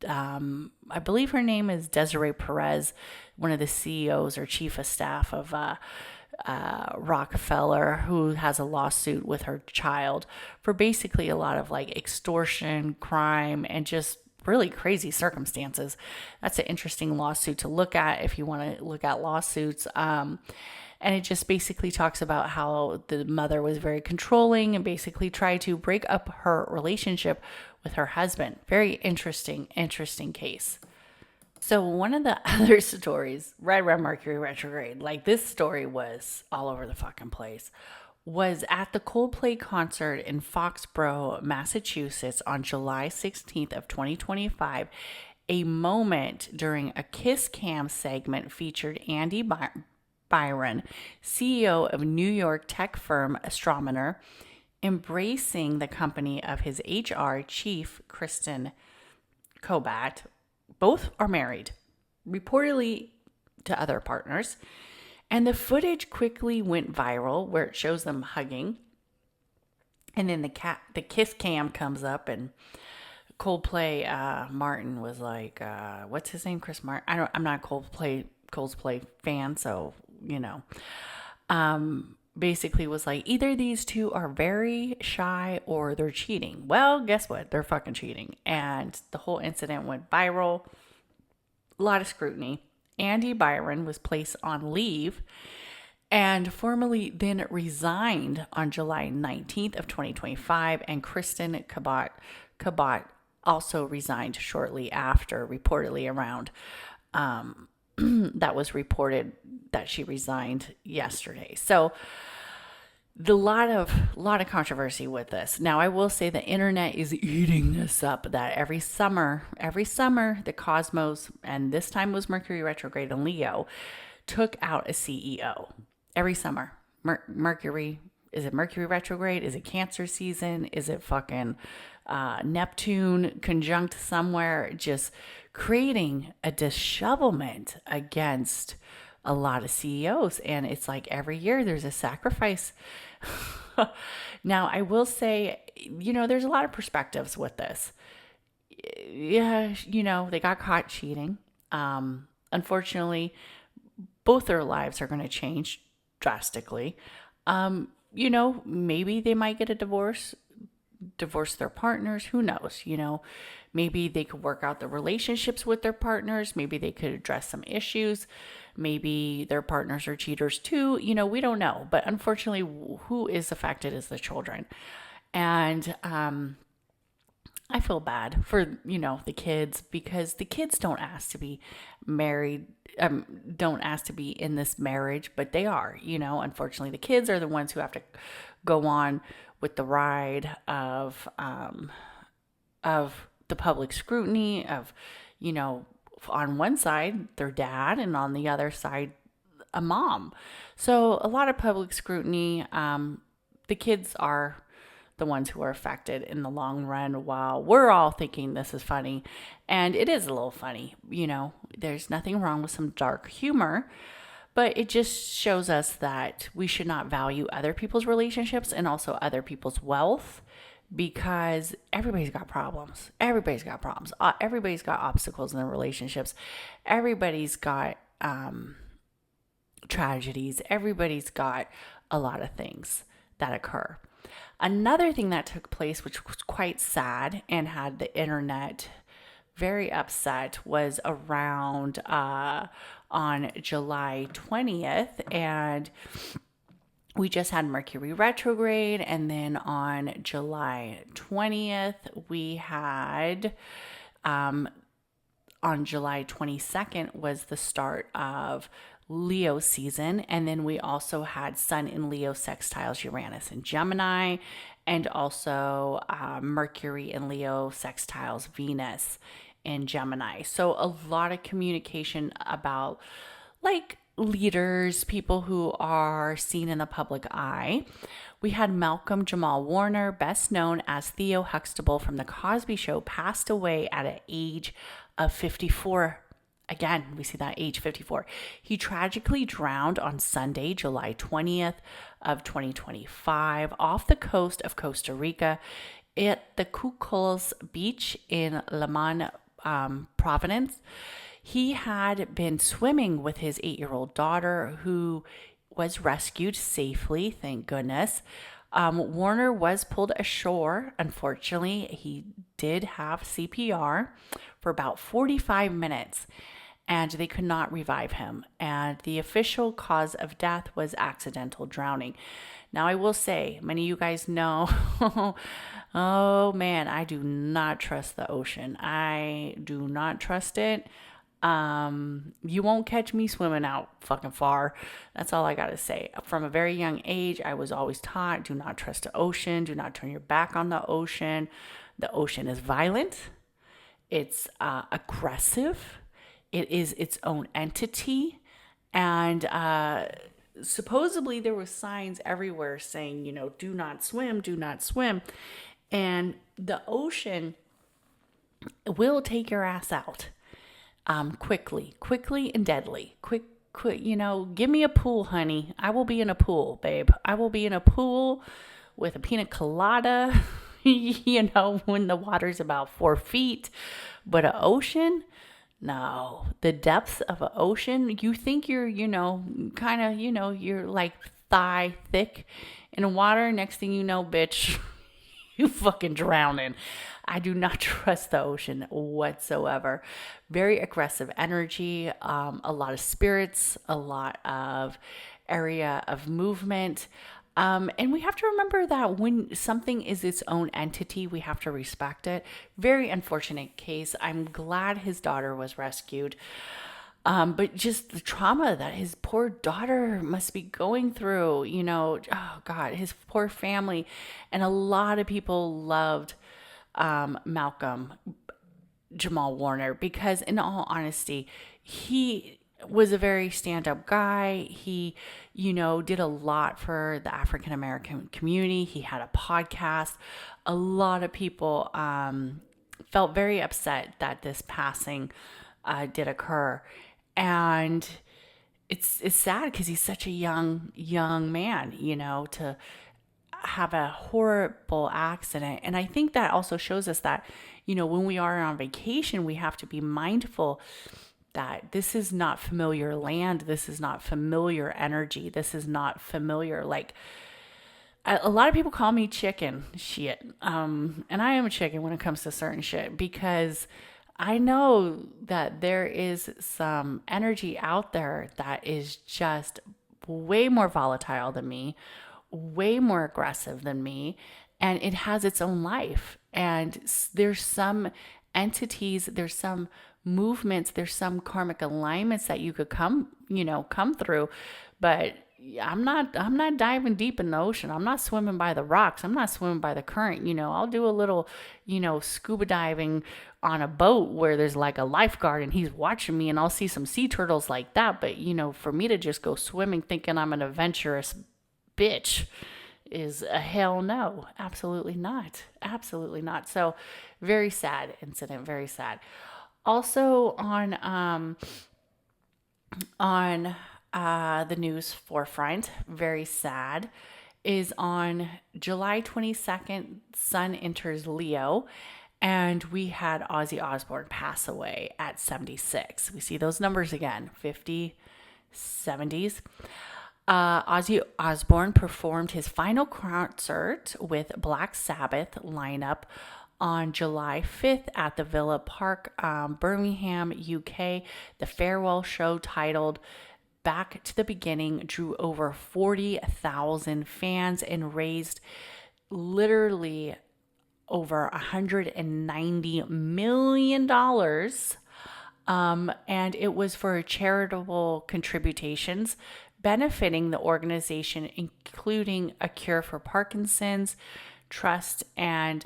I believe her name is Desiree Perez, one of the CEOs or chief of staff of Rockefeller, who has a lawsuit with her child for basically a lot of like extortion, crime, and just really crazy circumstances. That's an interesting lawsuit to look at if you want to look at lawsuits. And it just basically talks about how the mother was very controlling and basically tried to break up her relationship with her husband. Very interesting case. So one of the other stories, right around Mercury retrograde, like this story was all over the fucking place, was at the Coldplay concert in Foxborough, Massachusetts on July 16th of 2025. A moment during a Kiss Cam segment featured Andy Byron, CEO of New York tech firm Astronomer, embracing the company of his HR chief, Kristen Kobat. Both are married, reportedly to other partners. And the footage quickly went viral where it shows them hugging. And then the Kiss Cam comes up, and Coldplay Martin was like, what's his name? Chris Martin. I'm not a Coldplay fan, so basically was like, either these two are very shy or they're cheating. Well, guess what? They're fucking cheating. And the whole incident went viral. A lot of scrutiny. Andy Byron was placed on leave and formally then resigned on July 19th of 2025. And Kristen Cabot also resigned shortly after, reportedly around that was reported that she resigned yesterday. So a lot of controversy with this. Now, I will say the internet is eating this up, that every summer, the cosmos, and this time was Mercury retrograde in Leo, took out a CEO. Every summer. Mercury, is it Mercury retrograde? Is it Cancer season? Is it fucking Neptune conjunct somewhere? Just creating a dishevelment against a lot of CEOs. And it's like every year there's a sacrifice. Now, I will say, there's a lot of perspectives with this. Yeah, they got caught cheating. Unfortunately, both their lives are going to change drastically. Maybe they might get a divorce their partners. Who knows? Maybe they could work out the relationships with their partners. Maybe they could address some issues. Maybe their partners are cheaters too. We don't know. But unfortunately, who is affected is the children. And I feel bad for, the kids, because the kids don't ask to be married, don't ask to be in this marriage, but they are. Unfortunately, the kids are the ones who have to go on with the ride of the public scrutiny of, on one side, their dad, and on the other side, a mom. So a lot of public scrutiny. The kids are the ones who are affected in the long run, while we're all thinking this is funny. And it is a little funny. There's nothing wrong with some dark humor, but it just shows us that we should not value other people's relationships and also other people's wealth, because everybody's got problems. Everybody's got problems. Everybody's got obstacles in their relationships. Everybody's got tragedies. Everybody's got a lot of things that occur. Another thing that took place, which was quite sad and had the internet very upset, was around on July 20th. And we just had Mercury retrograde. And then on July 20th, we had, on July 22nd was the start of Leo season. And then we also had Sun in Leo sextiles Uranus and Gemini, and also Mercury in Leo sextiles Venus and Gemini. So a lot of communication about like leaders, people who are seen in the public eye. We had Malcolm Jamal Warner, best known as Theo Huxtable from The Cosby Show, passed away at an age of 54. Again, we see that age 54. He tragically drowned on Sunday, July 20th of 2025 off the coast of Costa Rica at the Cuckoos Beach in Limon, Providence. He had been swimming with his 8-year-old daughter, who was rescued safely, thank goodness. Warner was pulled ashore. Unfortunately, he did have CPR for about 45 minutes. And they could not revive him. And the official cause of death was accidental drowning. Now, I will say, many of you guys know, oh man, I do not trust the ocean. I do not trust it. You won't catch me swimming out fucking far. That's all I got to say. From a very young age, I was always taught, do not trust the ocean. Do not turn your back on the ocean. The ocean is violent. It's aggressive. It is its own entity. And supposedly there were signs everywhere saying, do not swim, do not swim. And the ocean will take your ass out quickly and deadly. Quick, give me a pool, honey. I will be in a pool, babe. I will be in a pool with a pina colada, when the water's about 4 feet. But an ocean... No, the depths of an ocean, you think you're, you're like thigh thick in water. Next thing you know, bitch, you fucking drowning. I do not trust the ocean whatsoever. Very aggressive energy, a lot of spirits, a lot of area of movement. And we have to remember that when something is its own entity, we have to respect it. Very unfortunate case. I'm glad his daughter was rescued. But just the trauma that his poor daughter must be going through, oh God, his poor family. And a lot of people loved Malcolm Jamal Warner because, in all honesty, he was a very stand-up guy. He, did a lot for the African American community. He had a podcast. A lot of people felt very upset that this passing did occur, and it's sad because he's such a young man, to have a horrible accident. And I think that also shows us that, when we are on vacation, we have to be mindful that this is not familiar land. This is not familiar energy. This is not familiar. Like, a lot of people call me chicken shit. And I am a chicken when it comes to certain shit, because I know that there is some energy out there that is just way more volatile than me, way more aggressive than me, and it has its own life. And there's some entities, there's some movements, there's some karmic alignments that you could come through. But I'm not diving deep in the ocean. I'm not swimming by the rocks. I'm not swimming by the current. I'll do a little, scuba diving on a boat where there's like a lifeguard and he's watching me, and I'll see some sea turtles like that. But, for me to just go swimming thinking I'm an adventurous bitch is a hell no. Absolutely not. Absolutely not. So very sad incident. Very sad. Also on the news forefront, very sad, is on July 22nd, Sun enters Leo, and we had Ozzy Osbourne pass away at 76. We see those numbers again, 50, 70s. Ozzy Osbourne performed his final concert with Black Sabbath lineup on July 5th at the Villa Park, Birmingham, UK. The farewell show, titled Back to the Beginning, drew over 40,000 fans and raised literally over $190 million. And it was for charitable contributions benefiting the organization, including A Cure for Parkinson's Trust and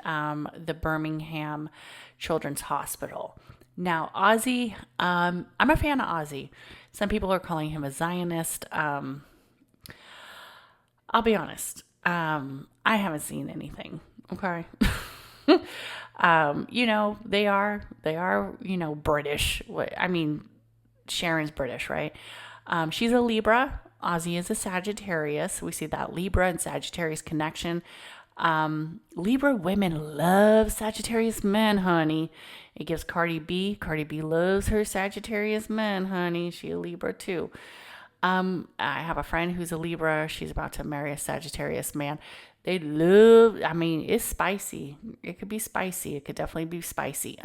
the Birmingham Children's Hospital. Now, Ozzy, I'm a fan of Ozzy. Some people are calling him a Zionist. I'll be honest. I haven't seen anything. Okay. They are, British. I mean, Sharon's British, right? She's a Libra. Ozzy is a Sagittarius. We see that Libra and Sagittarius connection. Libra women love Sagittarius men, honey. It gives Cardi B. Cardi B loves her Sagittarius men, honey. She a Libra too. I have a friend who's a Libra. She's about to marry a Sagittarius man. They love, it's spicy. It could be spicy. It could definitely be spicy.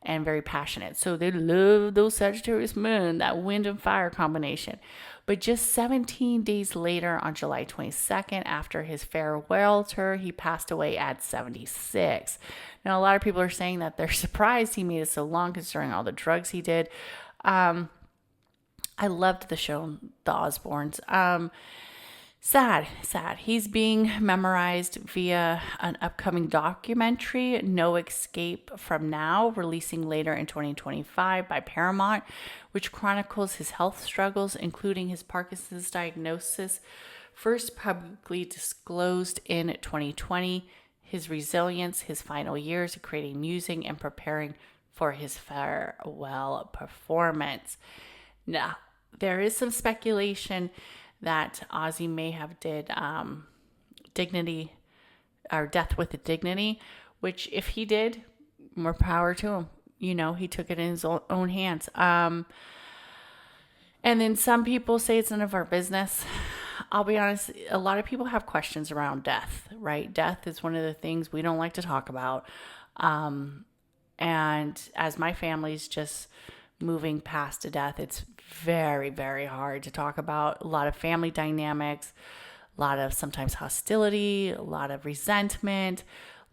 And very passionate. So they love those Sagittarius men, that wind and fire combination. But just 17 days later, on July 22nd, after his farewell tour, he passed away at 76. Now, a lot of people are saying that they're surprised he made it so long considering all the drugs he did. I loved the show, The Osbournes. Sad. He's being memorized via an upcoming documentary, No Escape from Now, releasing later in 2025 by Paramount, which chronicles his health struggles, including his Parkinson's diagnosis, first publicly disclosed in 2020, his resilience, his final years of creating music and preparing for his farewell performance. Now, there is some speculation that Ozzy may have did dignity or death with dignity, which if he did, more power to him. He took it in his own hands. And then some people say it's none of our business. I'll be honest, a lot of people have questions around death, right? Death is one of the things we don't like to talk about. And as my family's just moving past to death, it's very, very hard to talk about. A lot of family dynamics, a lot of sometimes hostility, a lot of resentment,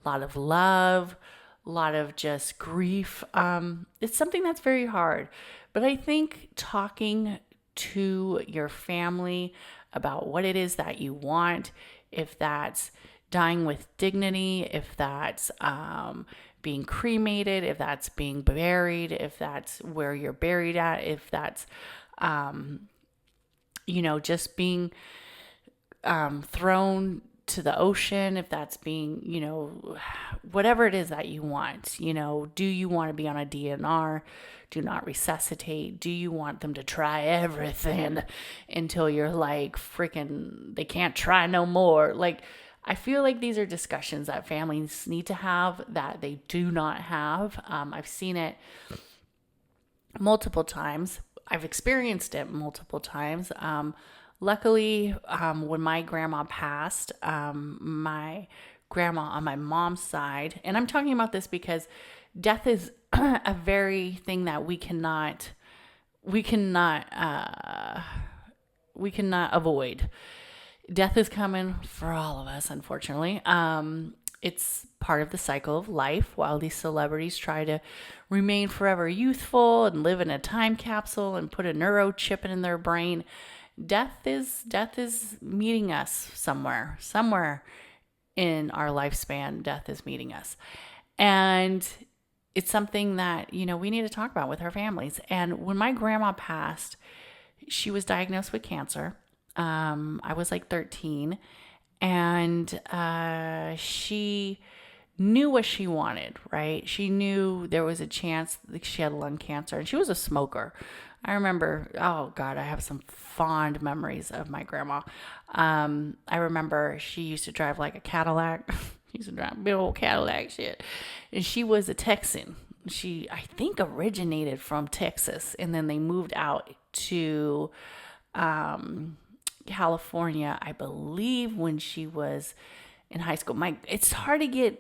a lot of love, a lot of just grief. It's something that's very hard. But I think talking to your family about what it is that you want, if that's dying with dignity, if that's being cremated, if that's being buried, if that's where you're buried at, if that's, just being thrown to the ocean, if that's being, whatever it is that you want, do you want to be on a DNR? Do not resuscitate? Do you want them to try everything until you're like freaking, they can't try no more? Like, I feel like these are discussions that families need to have that they do not have. I've seen it multiple times. I've experienced it multiple times. Luckily, when my grandma passed, my grandma on my mom's side, and I'm talking about this because death is a very thing that we cannot avoid. Death is coming for all of us, unfortunately. It's part of the cycle of life. While these celebrities try to remain forever youthful and live in a time capsule and put a neurochip in their brain, death is meeting us somewhere in our lifespan. Death is meeting us, and it's something that we need to talk about with our families. And when my grandma passed, she was diagnosed with cancer. I was like 13, and she knew what she wanted, right? She knew there was a chance that she had lung cancer, and she was a smoker. I remember, oh God, I have some fond memories of my grandma. I remember she used to drive like a Cadillac. She used to drive a big old Cadillac shit. And she was a Texan. She, I think, originated from Texas, and then they moved out to California, I believe, when she was in high school. It's hard to get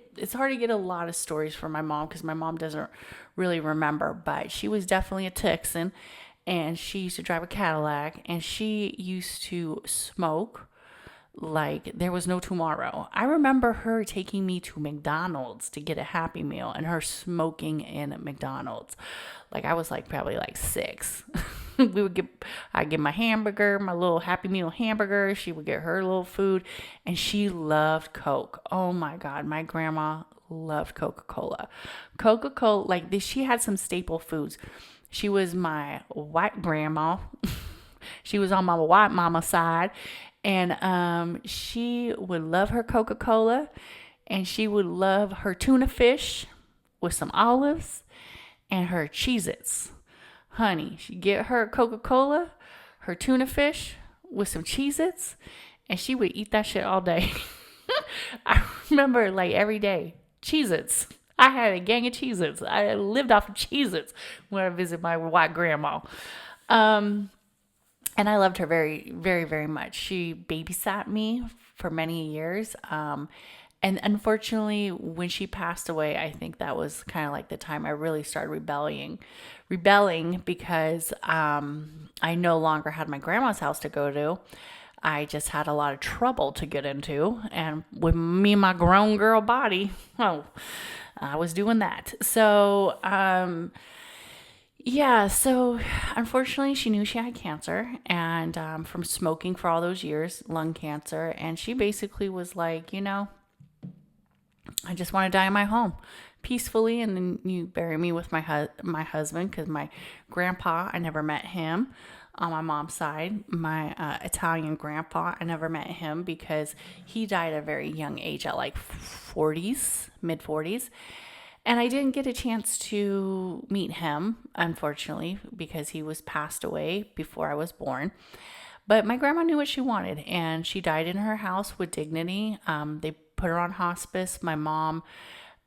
a lot of stories from my mom because my mom doesn't really remember, but she was definitely a Texan, and she used to drive a Cadillac, and she used to smoke like there was no tomorrow. I remember her taking me to McDonald's to get a Happy Meal and her smoking in McDonald's. Like I was like probably like 6. I'd get my hamburger, my little Happy Meal hamburger. She would get her little food, and she loved Coke. Oh my God, my grandma loved Coca-Cola. Coca-Cola, like this, she had some staple foods. She was my white grandma. She was on my white mama side. And she would love her Coca-Cola, and she would love her tuna fish with some olives and her Cheez-Its. Honey, she'd get her Coca-Cola, her tuna fish with some Cheez-Its, and she would eat that shit all day. I remember like every day, Cheez-Its. I had a gang of Cheez-Its. I lived off of Cheez-Its when I visited my white grandma. And I loved her very, very, very much. She babysat me for many years. And unfortunately, when she passed away, I think that was kind of like the time I really started rebelling because I no longer had my grandma's house to go to. I just had a lot of trouble to get into. And with me and my grown girl body, I was doing that. So, yeah, so unfortunately, she knew she had cancer and from smoking for all those years, lung cancer. And she basically was like, I just want to die in my home peacefully. And then you bury me with my husband, because my grandpa, I never met him on my mom's side. My Italian grandpa, I never met him because he died at a very young age at like 40s, mid 40s. And I didn't get a chance to meet him, unfortunately, because he was passed away before I was born. But my grandma knew what she wanted, and she died in her house with dignity. They put her on hospice. My mom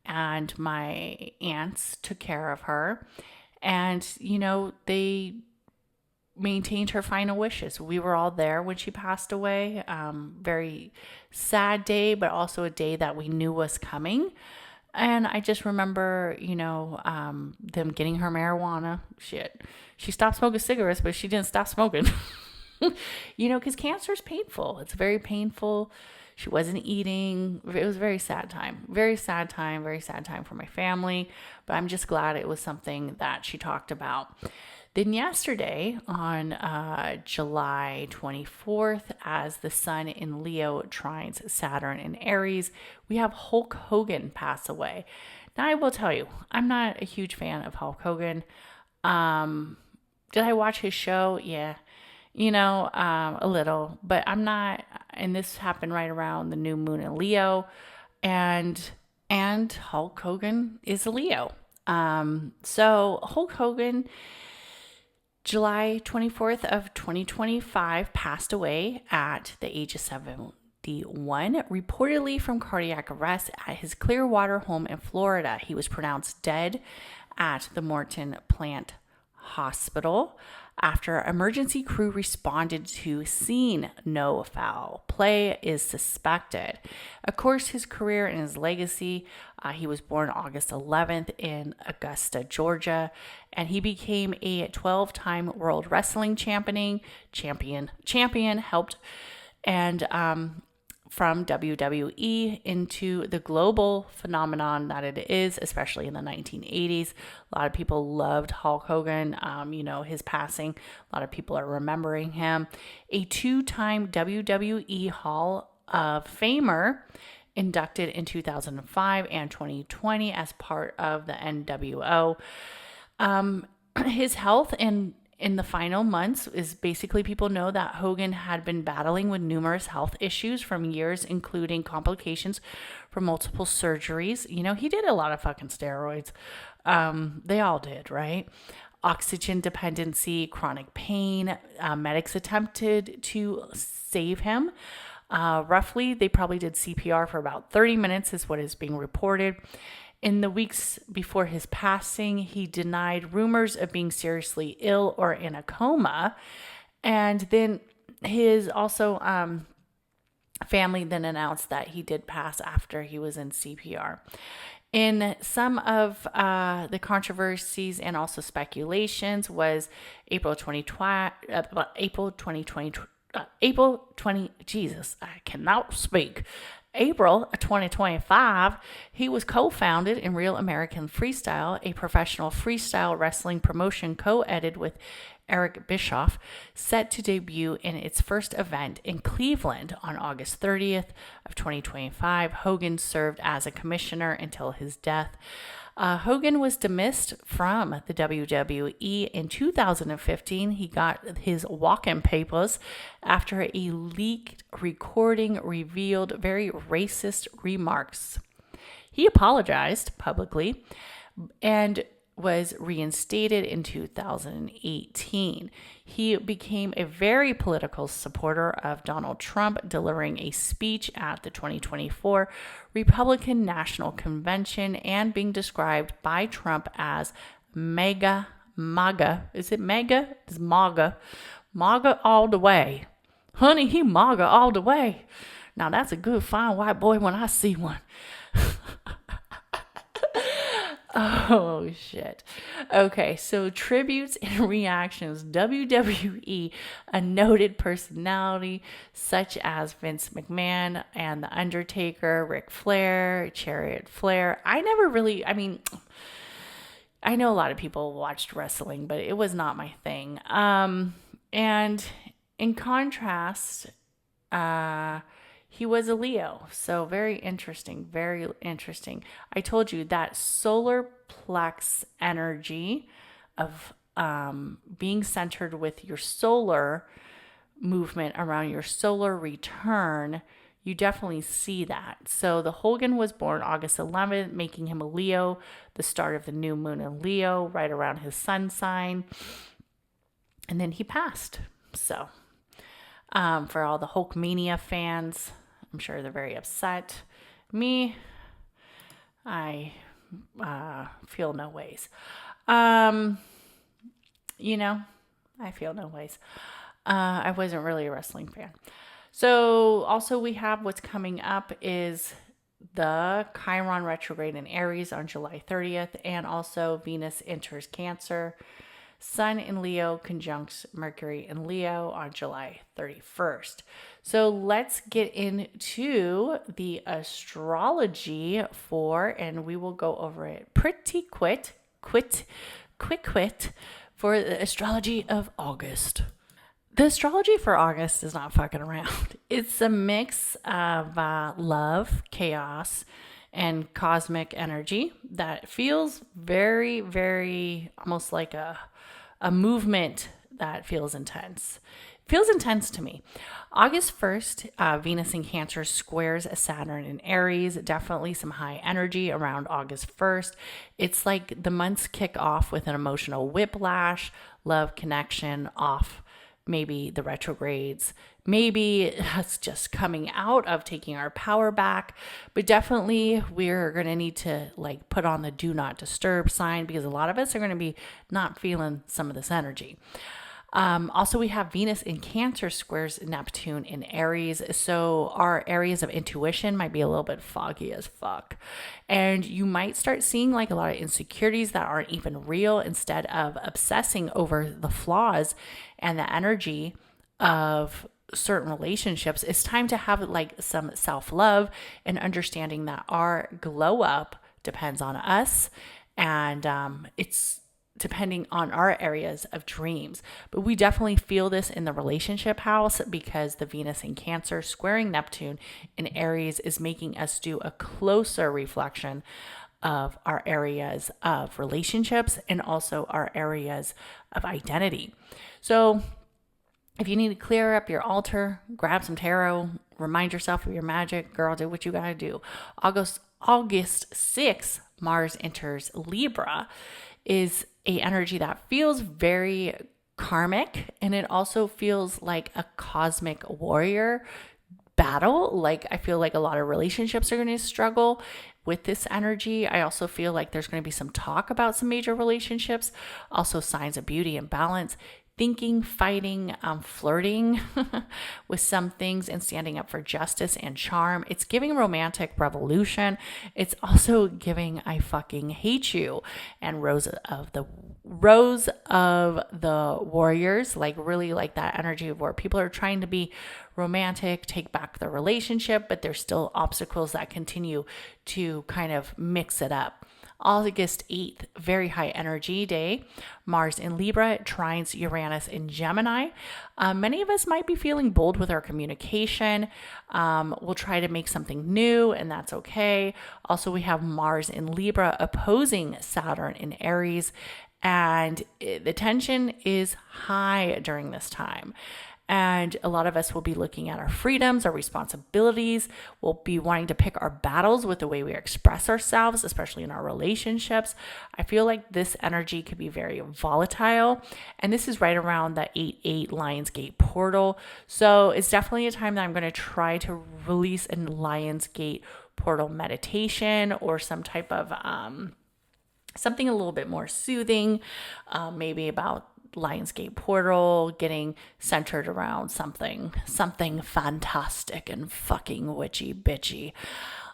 and my aunts took care of her. And, they maintained her final wishes. We were all there when she passed away. Very sad day, but also a day that we knew was coming. And I just remember, them getting her marijuana. Shit. She stopped smoking cigarettes, but she didn't stop smoking. Because cancer is painful. It's very painful. She wasn't eating. It was a very sad time. Very sad time. Very sad time for my family. But I'm just glad it was something that she talked about. Then yesterday, on July 24th, as the sun in Leo trines Saturn in Aries, we have Hulk Hogan pass away. Now, I will tell you, I'm not a huge fan of Hulk Hogan. Did I watch his show? Yeah. A little, but I'm not, and this happened right around the new moon in Leo, and Hulk Hogan is a Leo. So Hulk Hogan, July 24th of 2025, passed away at the age of 71, reportedly from cardiac arrest at his Clearwater home in Florida. He was pronounced dead at the Morton Plant Hospital after emergency crew responded to scene. No foul play is suspected. Of course, his career and his legacy, he was born August 11th in Augusta, Georgia, and he became a 12-time World Wrestling champion, helped, and from WWE into the global phenomenon that it is, especially in the 1980s. A lot of people loved Hulk Hogan. His passing, a lot of people are remembering him. A 2-time WWE Hall of Famer, inducted in 2005 and 2020 as part of the NWO. His health in the final months is basically, people know that Hogan had been battling with numerous health issues from years, including complications from multiple surgeries. He did a lot of fucking steroids. They all did, right? Oxygen dependency, chronic pain. Medics attempted to save him. Roughly, they probably did CPR for about 30 minutes is what is being reported. In the weeks before his passing, he denied rumors of being seriously ill or in a coma. And then his family then announced that he did pass after he was in CPR. In some of the controversies and also speculations was April 20, Jesus, I cannot speak. April 2025, he was co-founded in Real American Freestyle, a professional freestyle wrestling promotion co-edited with Eric Bischoff, set to debut in its first event in Cleveland on August 30th of 2025. Hogan served as a commissioner until his death. Hogan was dismissed from the WWE in 2015. He got his walk-in papers after a leaked recording revealed very racist remarks. He apologized publicly and was reinstated in 2018. He became a very political supporter of Donald Trump, delivering a speech at the 2024 Republican National Convention and being described by Trump as MAGA. Is it MAGA? It's MAGA. MAGA all the way. Honey, he MAGA all the way. Now that's a good fine white boy when I see one. Oh, shit. Okay, so tributes and reactions. WWE, a noted personality such as Vince McMahon and The Undertaker, Ric Flair, Chariot Flair. I know a lot of people watched wrestling, but it was not my thing. And in contrast, he was a Leo, so very interesting, very interesting. I told you that solar plex energy of being centered with your solar movement around your solar return, you definitely see that. So the Hogan was born August 11th, making him a Leo, the start of the new moon in Leo, right around his sun sign. And then he passed. So for all the Hulkmania fans, I'm sure they're very upset. Me, I feel no ways. I feel no ways. I wasn't really a wrestling fan. So also we have what's coming up is the Chiron retrograde in Aries on July 30th, and also Venus enters Cancer. Sun in Leo conjuncts Mercury in Leo on July 31st. So let's get into the astrology and we will go over it pretty quick for the astrology of August. The astrology for August is not fucking around. It's a mix of love, chaos, and cosmic energy that feels very, very almost like a movement that feels intense. Feels intense to me. August 1st, Venus in Cancer squares Saturn in Aries. Definitely some high energy around August 1st. It's like the months kick off with an emotional whiplash, love connection off maybe the retrogrades, maybe us just coming out of taking our power back, but definitely we're going to need to like put on the do not disturb sign because a lot of us are going to be not feeling some of this energy. Also, we have Venus in Cancer squares Neptune in Aries. So our areas of intuition might be a little bit foggy as fuck. And you might start seeing like a lot of insecurities that aren't even real instead of obsessing over the flaws and the energy of certain relationships. It's time to have like some self-love and understanding that our glow up depends on us. And it's depending on our areas of dreams. But we definitely feel this in the relationship house because the Venus in Cancer squaring Neptune in Aries is making us do a closer reflection of our areas of relationships and also our areas of identity. So if you need to clear up your altar, grab some tarot, remind yourself of your magic, girl, do what you gotta do. August 6th, Mars enters Libra, is a energy that feels very karmic, and it also feels like a cosmic warrior battle. Like I feel like a lot of relationships are going to struggle with this energy. I also feel like there's going to be some talk about some major relationships, also signs of beauty and balance, thinking, fighting, flirting with some things, and standing up for justice and charm. It's giving romantic revolution. It's also giving I fucking hate you and Rose of the Warriors, like really like that energy of where people are trying to be romantic, take back the relationship, but there's still obstacles that continue to kind of mix it up. August 8th, very high energy day. Mars in Libra trines Uranus in Gemini. Many of us might be feeling bold with our communication. We'll try to make something new, and that's okay. Also, we have Mars in Libra opposing Saturn in Aries, and the tension is high during this time. And a lot of us will be looking at our freedoms, our responsibilities. We'll be wanting to pick our battles with the way we express ourselves, especially in our relationships. I feel like this energy could be very volatile. And this is right around the 8/8 Lionsgate portal. So it's definitely a time that I'm going to try to release a Lionsgate portal meditation or some type of something a little bit more soothing, maybe about Lionsgate portal, getting centered around something fantastic and fucking witchy bitchy.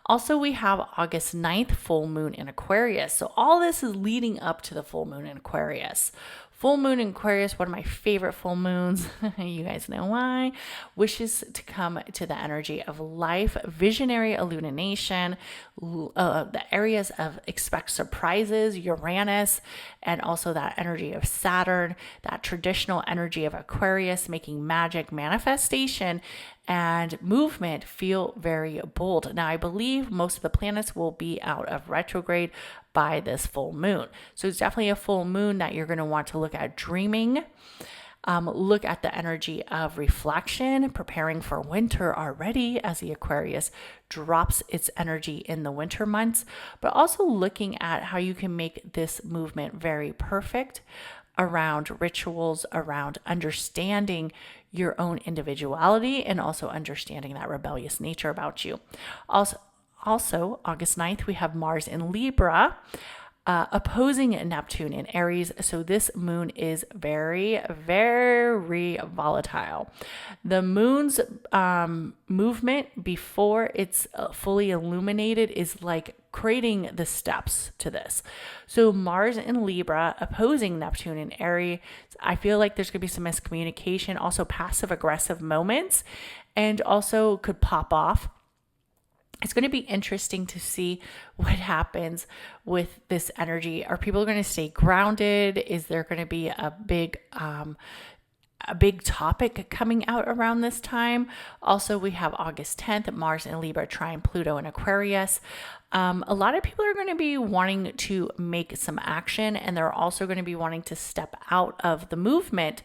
Also, we have August 9th, full moon in Aquarius. So all this is leading up to the full moon in Aquarius. Full moon in Aquarius, one of my favorite full moons. You guys know why. Wishes to come to the energy of life, visionary illumination, the areas of expect surprises, Uranus, and also that energy of Saturn, that traditional energy of Aquarius, making magic, manifestation, and movement feel very bold. Now, I believe most of the planets will be out of retrograde by this full moon. So it's definitely a full moon that you're going to want to look at dreaming, look at the energy of reflection, preparing for winter already as the Aquarius drops its energy in the winter months, but also looking at how you can make this movement very perfect around rituals, around understanding your own individuality, and also understanding that rebellious nature about you. Also, August 9th, we have Mars in Libra. opposing Neptune in Aries. So this moon is very, very volatile. The moon's movement before it's fully illuminated is like creating the steps to this. So Mars in Libra opposing Neptune in Aries. I feel like there's going to be some miscommunication, also passive aggressive moments, and also could pop off. It's going to be interesting to see what happens with this energy. Are people going to stay grounded? Is there going to be a big topic coming out around this time? Also, we have August 10th, Mars in Libra trine Pluto in Aquarius. A lot of people are going to be wanting to make some action, and they're also going to be wanting to step out of the movement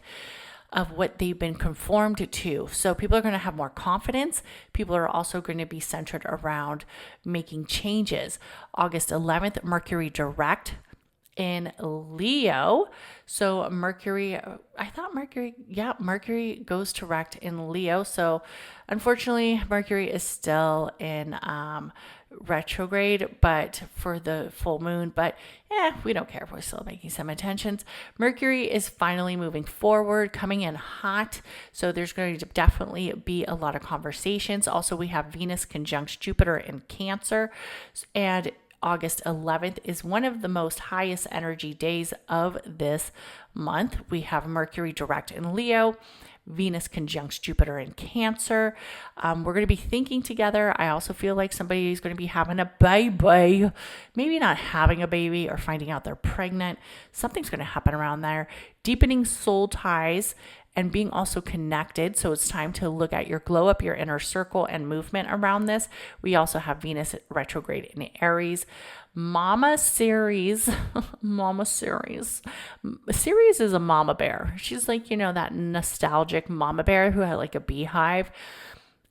of what they've been conformed to. So people are going to have more confidence. People are also going to be centered around making changes. August 11th, Mercury direct in Leo. So Mercury goes direct in Leo. So unfortunately, Mercury is still in retrograde, but for the full moon, but we don't care if we're still making some intentions. Mercury is finally moving forward, coming in hot. So there's going to definitely be a lot of conversations. Also, we have Venus conjunct Jupiter in Cancer, and August 11th is one of the most highest energy days of this month. We have Mercury direct in Leo, Venus conjunct Jupiter in Cancer. We're going to be thinking together. I also feel like somebody is going to be having a baby, maybe not having a baby or finding out they're pregnant. Something's going to happen around there. Deepening soul ties and being also connected. So it's time to look at your glow up, your inner circle and movement around this. We also have Venus retrograde in Aries. Mama Ceres. Ceres is a mama bear. She's like, that nostalgic mama bear who had like a beehive.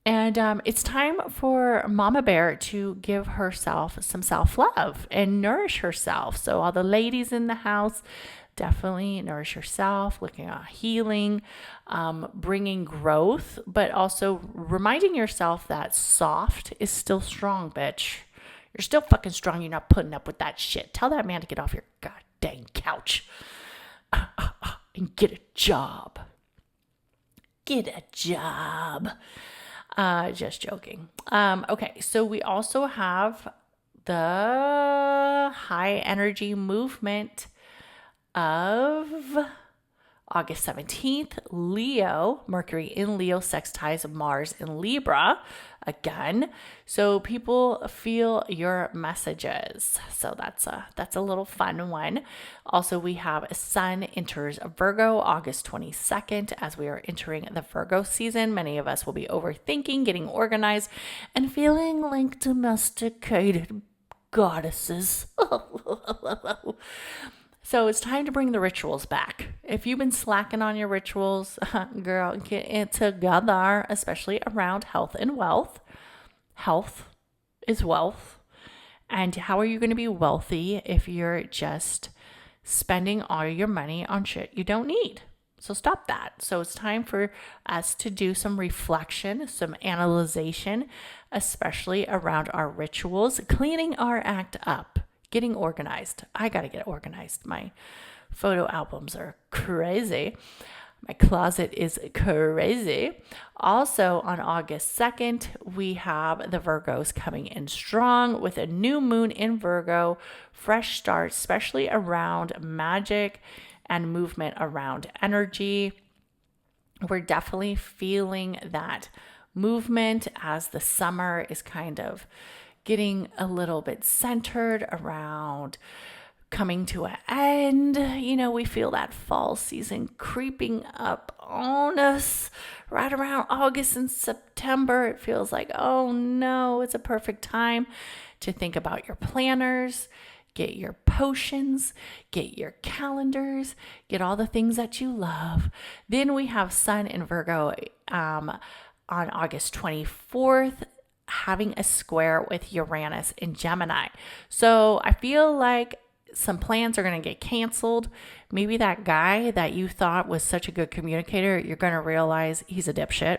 And it's time for Mama Bear to give herself some self-love and nourish herself. So all the ladies in the house, definitely nourish yourself, looking at healing, bringing growth, but also reminding yourself that soft is still strong, bitch. You're still fucking strong. You're not putting up with that shit. Tell that man to get off your goddamn couch and get a job. Get a job. Just joking. Okay, so we also have the high energy movement of August 17th, Leo, Mercury in Leo sextiles Mars in Libra again. So people feel your messages. So that's a little fun one. Also, we have Sun enters Virgo August 22nd. As we are entering the Virgo season, many of us will be overthinking, getting organized, and feeling like domesticated goddesses. So it's time to bring the rituals back. If you've been slacking on your rituals, girl, get it together, especially around health and wealth. Health is wealth. And how are you going to be wealthy if you're just spending all your money on shit you don't need? So stop that. So it's time for us to do some reflection, some analyzation, especially around our rituals, cleaning our act up. Getting organized. I got to get organized. My photo albums are crazy. My closet is crazy. Also on August 2nd, we have the Virgos coming in strong with a new moon in Virgo, fresh start, especially around magic and movement around energy. We're definitely feeling that movement as the summer is kind of getting a little bit centered around coming to an end. We feel that fall season creeping up on us right around August and September. It feels like, oh no, it's a perfect time to think about your planners, get your potions, get your calendars, get all the things that you love. Then we have Sun in Virgo on August 24th. Having a square with Uranus in Gemini. So I feel like some plans are going to get canceled. Maybe that guy that you thought was such a good communicator, you're going to realize he's a dipshit.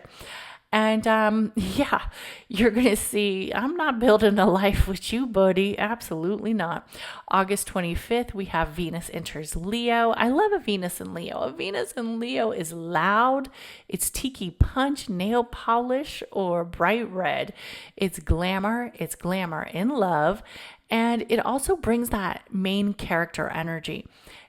And yeah, you're going to see, I'm not building a life with you, buddy. Absolutely not. August 25th, we have Venus enters Leo. I love a Venus in Leo. A Venus in Leo is loud. It's tiki punch, nail polish, or bright red. It's glamour. It's glamour in love. And it also brings that main character energy.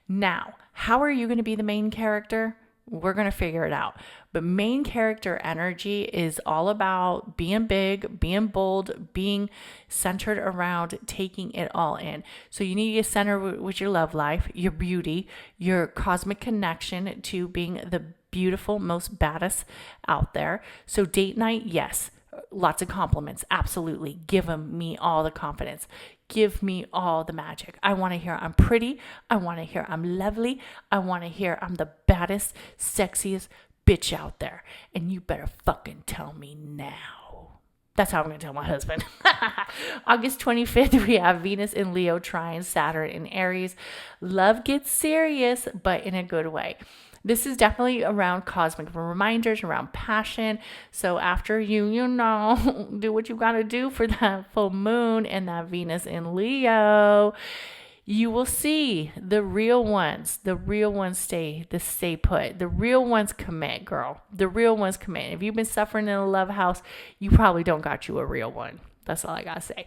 Now, how are you going to be the main character? We're going to figure it out. But main character energy is all about being big, being bold, being centered around taking it all in. So you need to get centered with your love life, your beauty, your cosmic connection to being the beautiful, most baddest out there. So date night, yes. Lots of compliments. Absolutely. Give me all the confidence. Give me all the magic. I want to hear I'm pretty. I want to hear I'm lovely. I want to hear I'm the baddest, sexiest bitch out there. And you better fucking tell me now. That's how I'm going to tell my husband. August 25th, we have Venus in Leo trine Saturn in Aries. Love gets serious, but in a good way. This is definitely around cosmic reminders, around passion. So after you do what you got to do for that full moon and that Venus in Leo, you will see the real ones. The real ones stay put. The real ones commit, girl. The real ones commit. If you've been suffering in a love house, you probably don't got you a real one. That's all I got to say.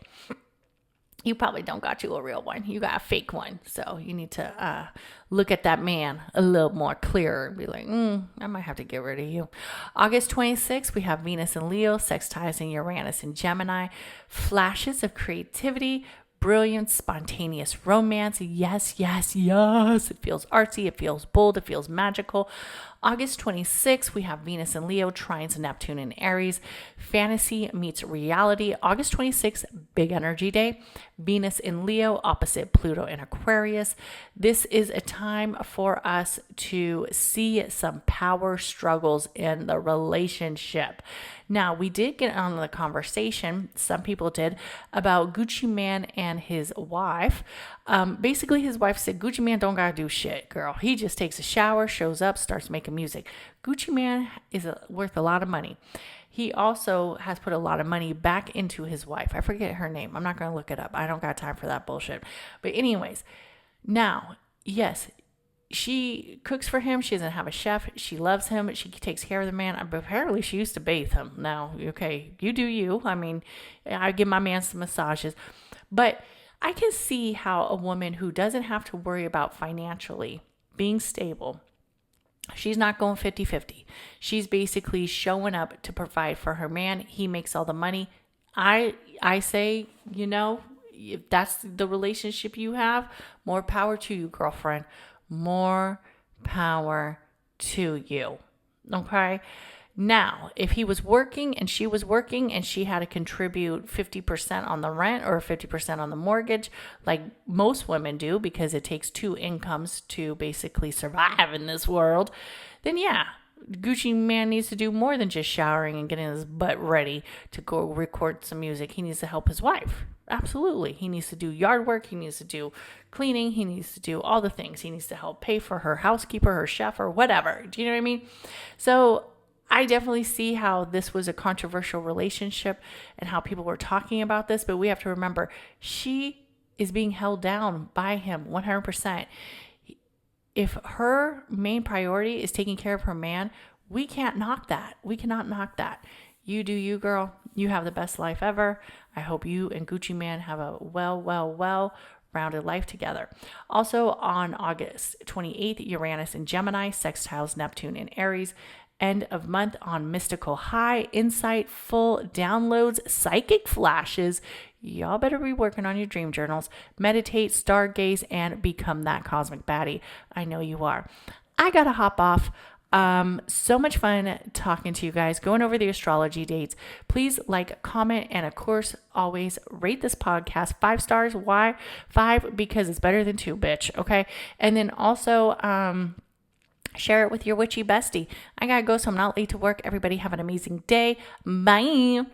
You probably don't got you a real one. You got a fake one. So you need to look at that man a little more clearer and be like, I might have to get rid of you. August 26th, we have Venus in Leo, sextilizing Uranus in Gemini. Flashes of creativity, brilliant, spontaneous romance. Yes, yes, yes. It feels artsy. It feels bold. It feels magical. August 26th, we have Venus in Leo, trines Neptune in Aries. Fantasy meets reality. August 26th, big energy day. Venus in Leo, opposite Pluto in Aquarius. This is a time for us to see some power struggles in the relationship. Now, we did get on the conversation, some people did, about Gucci Mane and his wife. Basically, his wife said, Gucci Mane don't gotta do shit, girl. He just takes a shower, shows up, starts making music. Gucci Mane is worth a lot of money. He also has put a lot of money back into his wife. I forget her name. I'm not going to look it up. I don't got time for that bullshit. But anyways, now, yes, she cooks for him. She doesn't have a chef. She loves him. She takes care of the man. Apparently, she used to bathe him. Now, okay, you do you. I mean, I give my man some massages. But I can see how a woman who doesn't have to worry about financially being stable, she's not going 50-50. She's basically showing up to provide for her man. He makes all the money. I say, if that's the relationship you have, more power to you, girlfriend. More power to you. Okay? Now, if he was working and she was working and she had to contribute 50% on the rent or 50% on the mortgage, like most women do, because it takes two incomes to basically survive in this world, then yeah, Gucci Mane needs to do more than just showering and getting his butt ready to go record some music. He needs to help his wife. Absolutely. He needs to do yard work. He needs to do cleaning. He needs to do all the things. He needs to help pay for her housekeeper, her chef, or whatever. Do you know what I mean? So I definitely see how this was a controversial relationship and how people were talking about this, but we have to remember she is being held down by him 100%. If her main priority is taking care of her man, we can't knock that. We cannot knock that. You do you, girl. You have the best life ever. I hope you and Gucci Mane have a well-rounded life together. Also on August 28th, Uranus in Gemini, sextiles Neptune in Aries. End of month on mystical high, insight, full downloads, psychic flashes. Y'all better be working on your dream journals. Meditate, stargaze, and become that cosmic baddie. I know you are. I gotta hop off. So much fun talking to you guys, going over the astrology dates. Please like, comment, and of course, always rate this podcast 5 stars. Why 5? Because it's better than 2, bitch. Okay. And then also, share it with your witchy bestie. I gotta go, so I'm not late to work. Everybody have an amazing day. Bye.